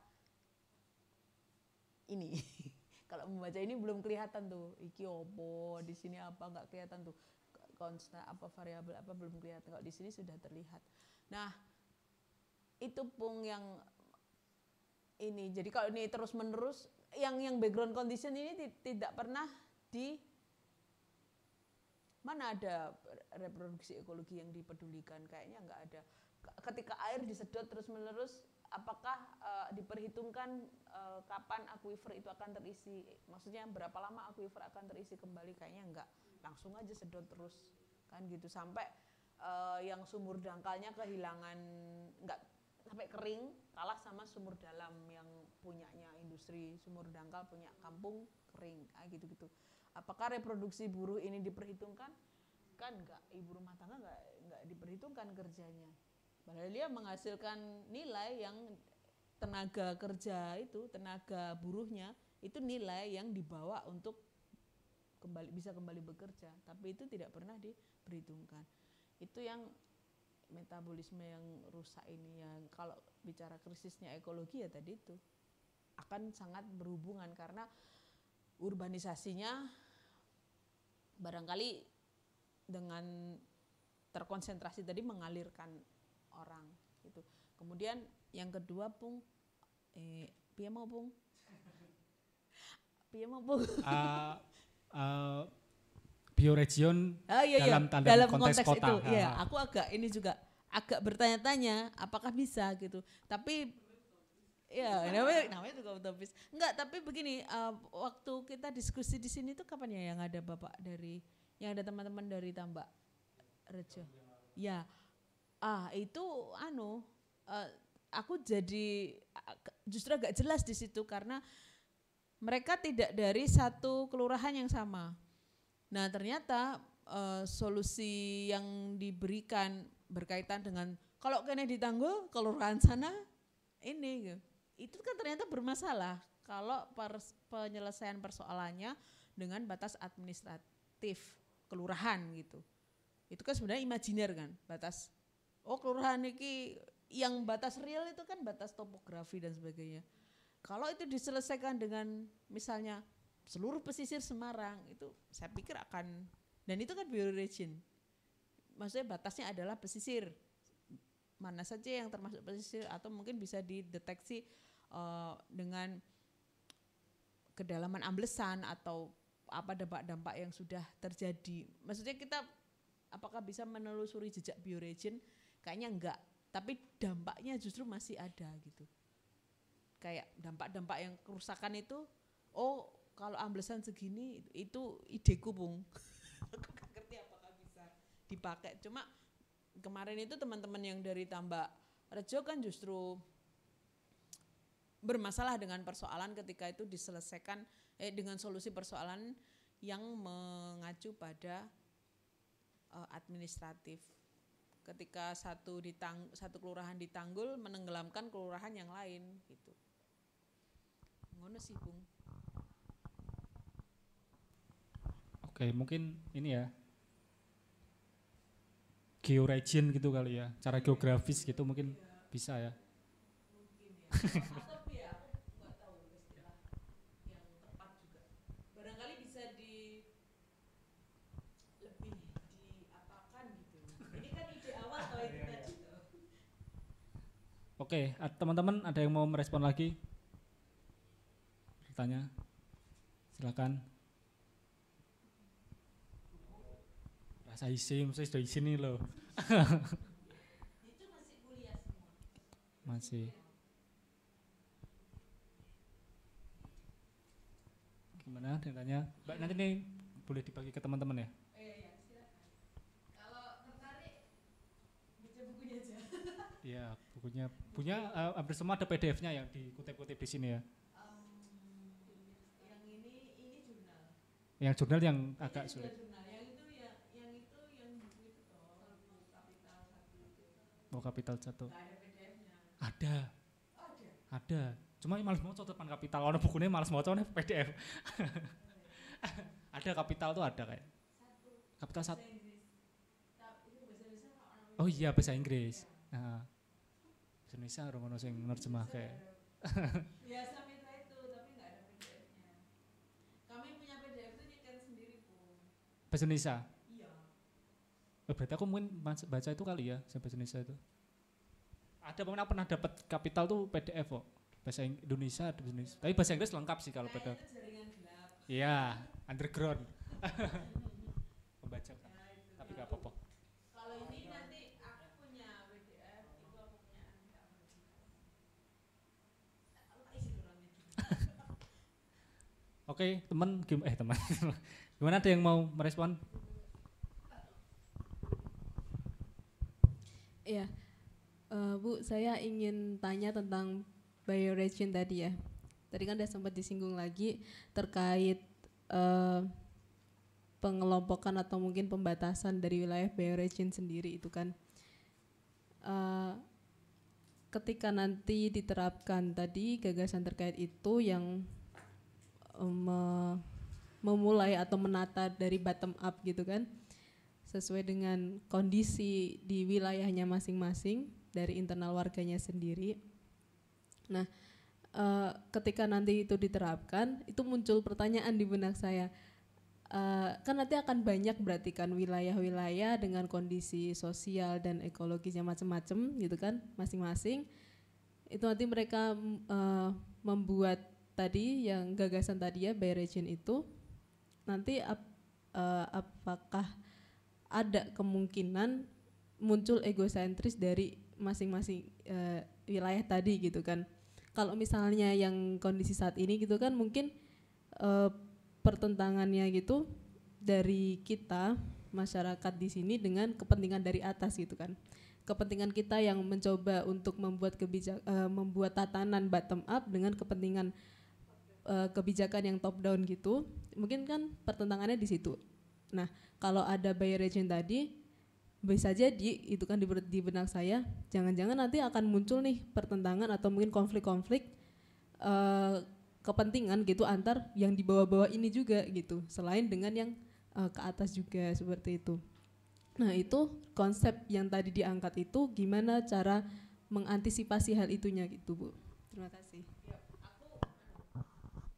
ini. Kalau membaca ini belum kelihatan tuh, iki opo, di sini apa, nggak kelihatan tuh, konstan apa, variabel apa, belum kelihatan. Kalau di sini sudah terlihat. Nah, itu pun yang ini. Jadi kalau ini terus menerus, yang background condition ini tidak pernah mana ada reproduksi ekologi yang dipedulikan, kayaknya nggak ada. Ketika air disedot terus menerus, apakah diperhitungkan kapan akuifer itu akan terisi? Maksudnya berapa lama akuifer akan terisi kembali? Kayaknya enggak, langsung aja sedot terus kan gitu sampai yang sumur dangkalnya kehilangan, enggak sampai kering, kalah sama sumur dalam yang punyanya industri, sumur dangkal punya kampung kering, gitu-gitu. Apakah reproduksi buruh ini diperhitungkan? Kan enggak, ibu rumah tangga enggak diperhitungkan kerjanya. Padahal dia menghasilkan nilai yang tenaga kerja itu, tenaga buruhnya itu nilai yang dibawa untuk bisa kembali bekerja, tapi itu tidak pernah diperhitungkan. Itu yang metabolisme yang rusak ini, yang kalau bicara krisisnya ekologi ya tadi itu akan sangat berhubungan karena urbanisasinya barangkali dengan terkonsentrasi tadi mengalirkan orang gitu. Kemudian yang kedua Pung, piye mau Pung? Bioregion dalam konteks kota. Itu, ya, aku agak bertanya-tanya apakah bisa gitu. Tapi ya namanya juga utopis. Enggak, tapi begini, waktu kita diskusi di sini tuh kapan ya yang ada Bapak yang ada teman-teman dari Tambak Rejo. Ya. Itu aku jadi justru agak jelas di situ karena mereka tidak dari satu kelurahan yang sama. Nah, ternyata solusi yang diberikan berkaitan dengan kalau kena ditanggul kelurahan sana ini itu kan ternyata bermasalah kalau penyelesaian persoalannya dengan batas administratif kelurahan gitu. Itu kan sebenarnya imajiner kan, batas kelurahan ini yang batas real itu kan batas topografi dan sebagainya. Kalau itu diselesaikan dengan misalnya seluruh pesisir Semarang, itu saya pikir akan, dan itu kan bioregion. Maksudnya batasnya adalah pesisir. Mana saja yang termasuk pesisir atau mungkin bisa dideteksi dengan kedalaman amblesan atau apa dampak-dampak yang sudah terjadi. Maksudnya kita apakah bisa menelusuri jejak bioregion? Kayaknya enggak, tapi dampaknya justru masih ada gitu. Kayak dampak-dampak yang kerusakan itu, kalau amblesan segini itu ideku Bung. Aku gak ngerti apakah bisa dipakai. Cuma kemarin itu teman-teman yang dari Tambak Rejo kan justru bermasalah dengan persoalan ketika itu diselesaikan dengan solusi persoalan yang mengacu pada administratif. Ketika satu kelurahan ditanggul menenggelamkan kelurahan yang lain gitu. Ngono sih, Bung. Oke, mungkin ini ya. Georegion gitu kali ya. Cara geografis gitu mungkin bisa ya. Mungkin ya. Atau ya aku nggak tahu istilah yang tepat juga. Barangkali bisa lebih diapakan gitu. Ini kan ide awal kalau itu tadi. Oke, teman-teman ada yang mau merespon lagi? Bertanya? Silakan. Rasa isim, saya sudah di sini loh. Itu masih kuliah semua. Masih. Gimana tanya? Mbak nanti nih boleh dibagi ke teman-teman ya? Iya, silakan. Kalau tertarik baca bukunya aja. Iya, bukunya hampir semua ada PDF-nya yang dikutip-kutip di sini ya. Yang ini jurnal. Yang jurnal yang agak Ini sulit. jurnal. Yang buku itu toh, buku Kapital 1 itu. Oh, Kapital 1. Enggak ada PDF-nya. Ada. Oh, ada. Ada. Cuma malas mau depan Kapital, ono bukunya malas mau coba PDF. Ada Kapital tuh ada kayak. Kapital 1. Oh iya bahasa Inggris. Nah, bahasa Indonesia orang ono sing nerjemah kayak. Biasa minta itu tapi nggak ada PDF-nya. Kami punya PDF itu nyekan sendiri, Bu. Bahasa Indonesia. Iya. Berarti aku mungkin baca itu kali ya, bahasa Indonesia itu. Ada pernah dapat Kapital tuh PDF kok. Bahasa Indonesia ada bahasa Indonesia. Tapi bahasa Inggris lengkap sih kalau PDF. Itu jaringan gelap. Iya, underground. Membacakan. Ya, itu. Tapi nggak apa-apa. Kalau ini nanti aku punya PDF, itu aku punya Anda. Lupa isi orangnya. Oke, teman. Gimana ada yang mau merespon? Iya, Bu, saya ingin tanya tentang bioregion tadi ya. Tadi kan udah sempat disinggung lagi terkait pengelompokan atau mungkin pembatasan dari wilayah bioregion sendiri itu kan. Ketika nanti diterapkan tadi gagasan terkait itu yang memulai atau menata dari bottom up gitu kan, sesuai dengan kondisi di wilayahnya masing-masing dari internal warganya sendiri. Nah, ketika nanti itu diterapkan, itu muncul pertanyaan di benak saya. Kan nanti akan banyak berarti kan wilayah-wilayah dengan kondisi sosial dan ekologisnya macam-macam gitu kan, masing-masing. Itu nanti mereka membuat tadi yang gagasan tadi ya, bioregion itu, nanti apakah ada kemungkinan muncul egosentris dari masing-masing wilayah tadi gitu kan. Kalau misalnya yang kondisi saat ini gitu kan mungkin pertentangannya gitu dari kita masyarakat di sini dengan kepentingan dari atas gitu kan. Kepentingan kita yang mencoba untuk membuat tatanan bottom up dengan kepentingan kebijakan yang top down gitu. Mungkin kan pertentangannya di situ. Nah, kalau ada bioregion tadi bisa jadi itu kan di benak saya, jangan-jangan nanti akan muncul nih pertentangan atau mungkin konflik-konflik kepentingan gitu antar yang di bawah-bawah ini juga gitu, selain dengan yang ke atas juga seperti itu. Nah, itu konsep yang tadi diangkat itu gimana cara mengantisipasi hal itunya gitu, Bu. Terima kasih.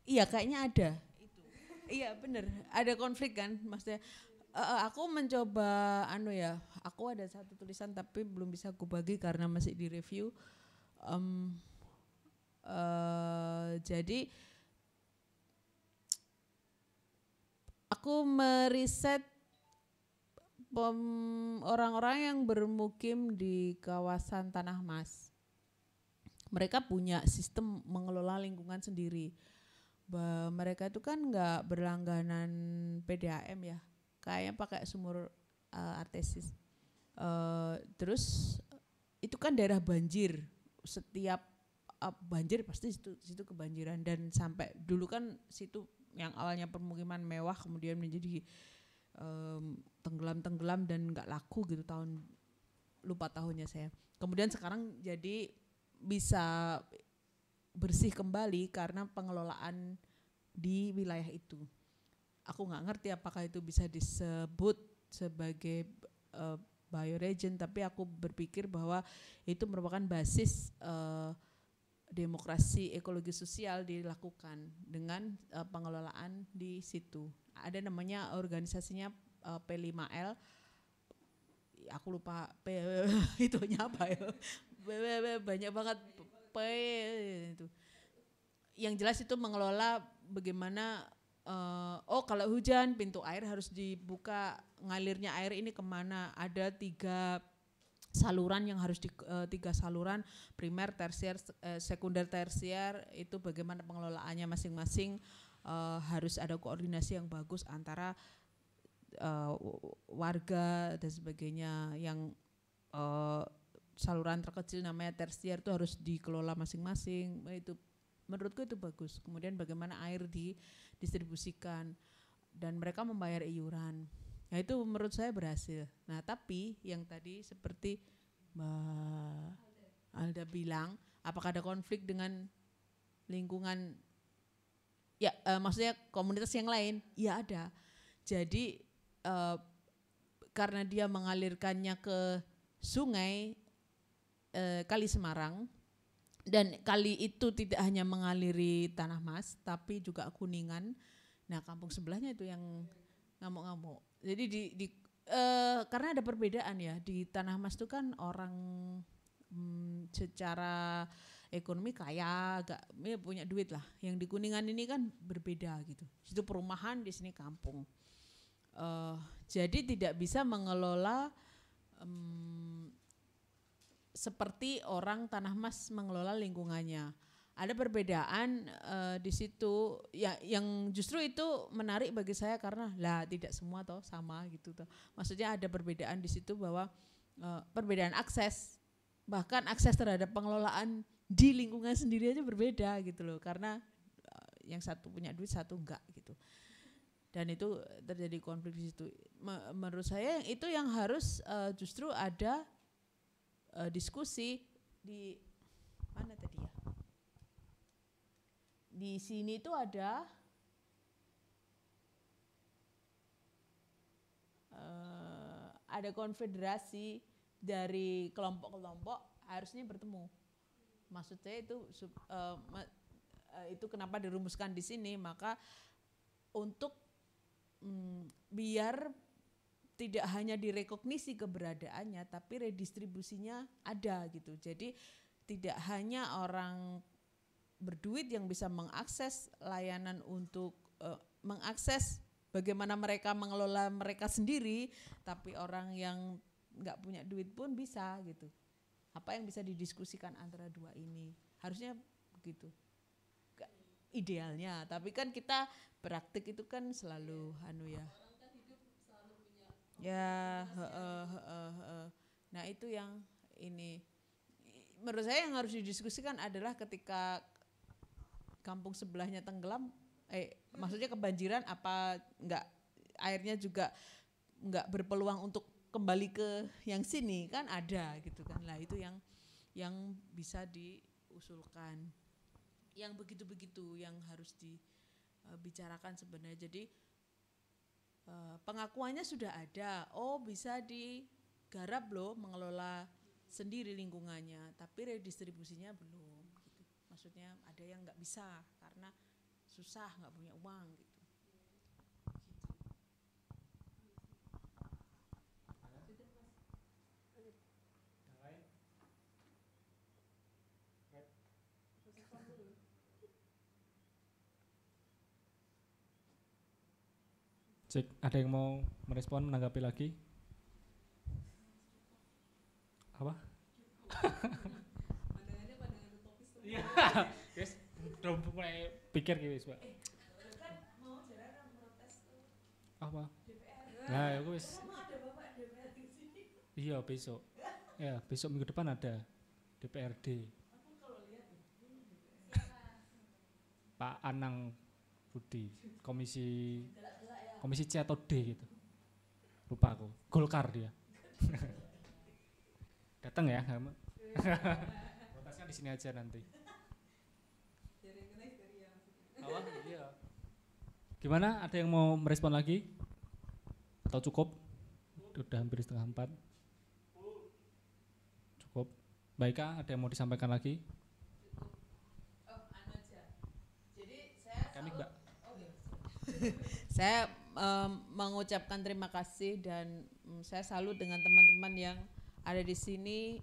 Iya, kayaknya ada. Iya, bener. Ada konflik kan, maksudnya. Aku mencoba aku ada satu tulisan tapi belum bisa aku bagi karena masih di review. Jadi aku meriset orang-orang yang bermukim di kawasan Tanah Mas. Mereka punya sistem mengelola lingkungan sendiri. Mereka itu kan nggak berlangganan PDAM ya, kayaknya pakai sumur artesis. Terus itu kan daerah banjir, setiap banjir pasti situ kebanjiran. Dan sampai dulu kan situ yang awalnya permukiman mewah kemudian menjadi tenggelam dan nggak laku gitu, lupa tahunnya saya. Kemudian sekarang jadi bisa bersih kembali karena pengelolaan di wilayah itu. Aku nggak ngerti apakah itu bisa disebut sebagai bioregion, tapi aku berpikir bahwa itu merupakan basis demokrasi ekologi sosial dilakukan dengan pengelolaan di situ. Ada namanya organisasinya P5L, aku lupa itunya apa ya, banyak banget P itu. Yang jelas itu mengelola bagaimana kalau hujan pintu air harus dibuka, ngalirnya air ini kemana, ada 3 saluran yang harus 3 saluran, primer, tersier, sekunder, tersier, itu bagaimana pengelolaannya masing-masing. Harus ada koordinasi yang bagus antara warga dan sebagainya. Yang saluran terkecil namanya tersier itu harus dikelola masing-masing. Itu menurutku itu bagus. Kemudian bagaimana air didistribusikan dan mereka membayar iuran. Nah itu menurut saya berhasil. Nah tapi yang tadi seperti Mbak Alda bilang, apakah ada konflik dengan lingkungan? Ya maksudnya komunitas yang lain? Ya ada. Jadi karena dia mengalirkannya ke sungai Kali Semarang, dan kali itu tidak hanya mengaliri Tanah Mas tapi juga Kuningan. Nah kampung sebelahnya itu yang ngamuk-ngamuk. Jadi karena ada perbedaan ya, di Tanah Mas itu kan orang secara ekonomi kaya, agak punya duit lah. Yang di Kuningan ini kan berbeda gitu. Situ perumahan, di sini kampung. Jadi tidak bisa mengelola seperti orang Tanah Mas mengelola lingkungannya. Ada perbedaan di situ ya, yang justru itu menarik bagi saya karena tidak semua toh sama gitu toh. Maksudnya ada perbedaan di situ bahwa perbedaan akses, bahkan akses terhadap pengelolaan di lingkungan sendiri aja berbeda gitu loh, karena yang satu punya duit, satu enggak gitu. Dan itu terjadi konflik di situ. Menurut saya itu yang harus justru ada diskusi di mana tadi ya? Di sini itu ada konfederasi dari kelompok-kelompok harusnya bertemu. Maksud saya itu kenapa dirumuskan di sini, maka untuk biar tidak hanya direkognisi keberadaannya tapi redistribusinya ada gitu. Jadi tidak hanya orang berduit yang bisa mengakses layanan untuk mengakses bagaimana mereka mengelola mereka sendiri, tapi orang yang nggak punya duit pun bisa gitu. Apa yang bisa didiskusikan antara dua ini? Harusnya begitu. Idealnya, tapi kan kita praktik itu kan selalu ya. Nah itu yang ini menurut saya yang harus didiskusikan adalah ketika kampung sebelahnya tenggelam, maksudnya kebanjiran, apa enggak airnya juga enggak berpeluang untuk kembali ke yang sini, kan ada gitu kan. Lah itu yang bisa diusulkan, yang begitu-begitu yang harus dibicarakan sebenarnya. Jadi pengakuannya sudah ada, bisa digarap loh mengelola sendiri lingkungannya, tapi redistribusinya belum gitu. Maksudnya ada yang nggak bisa karena susah, nggak punya uang gitu. Cek, ada yang mau merespon, menanggapi lagi? Apa? Pandangan utopis. Iya, guys, udah mulai pikir gitu, Pak. Kan mau jalan protes tuh. Apa? DPR. Nah, ya wis. Ada Bapak DPR di sini. Iya, besok. Ya, besok minggu depan ada DPRD. Aku kalau lihat Pak Anang Budi, komisi C atau D gitu. Lupa aku. Golkar dia. Datang ya. Protesnya di sini aja nanti. Oh, iya. Gimana? Ada yang mau merespon lagi? Atau cukup? Udah hampir 3:30. Cukup. Baik, Kak, ada yang mau disampaikan lagi? Kami, Mbak. Saya mengucapkan terima kasih dan saya salut dengan teman-teman yang ada di sini.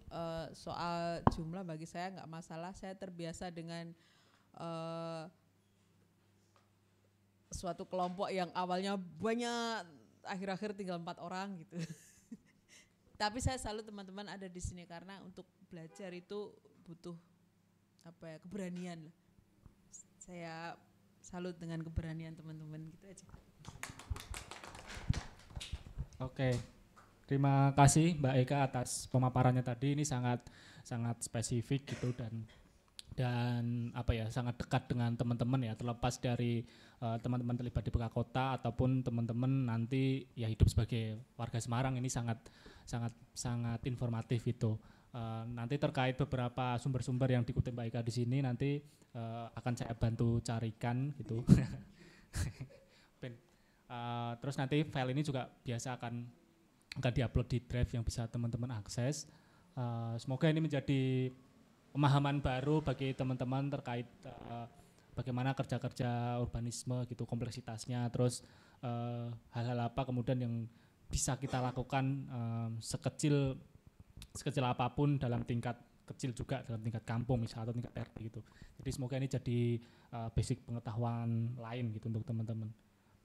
Soal jumlah bagi saya nggak masalah. Saya terbiasa dengan suatu kelompok yang awalnya banyak, akhir-akhir tinggal 4 orang gitu. Tapi saya salut teman-teman ada di sini karena untuk belajar itu butuh keberanian. Saya salut dengan keberanian teman-teman gitu aja. Oke, terima kasih Mbak Eka atas pemaparannya tadi. Ini sangat spesifik gitu dan sangat dekat dengan teman-teman ya, terlepas dari teman-teman terlibat di PK Kota ataupun teman-teman nanti ya hidup sebagai warga Semarang. Ini sangat informatif itu. Nanti terkait beberapa sumber-sumber yang dikutip Mbak Eka di sini nanti akan saya bantu carikan gitu. Terus nanti file ini juga biasa akan diupload di drive yang bisa teman-teman akses. Semoga ini menjadi pemahaman baru bagi teman-teman terkait bagaimana kerja-kerja urbanisme gitu, kompleksitasnya, terus hal-hal apa kemudian yang bisa kita lakukan sekecil apapun dalam tingkat kecil juga, dalam tingkat kampung misalnya atau tingkat RT gitu. Jadi semoga ini jadi basic pengetahuan lain gitu untuk teman-teman.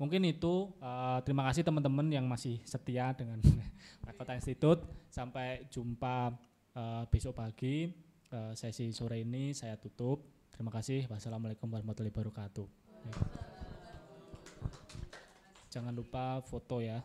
Mungkin itu, terima kasih teman-teman yang masih setia dengan Kota Institut. Sampai jumpa besok pagi. Sesi sore ini saya tutup. Terima kasih. Wassalamualaikum warahmatullahi wabarakatuh. Jangan lupa foto ya.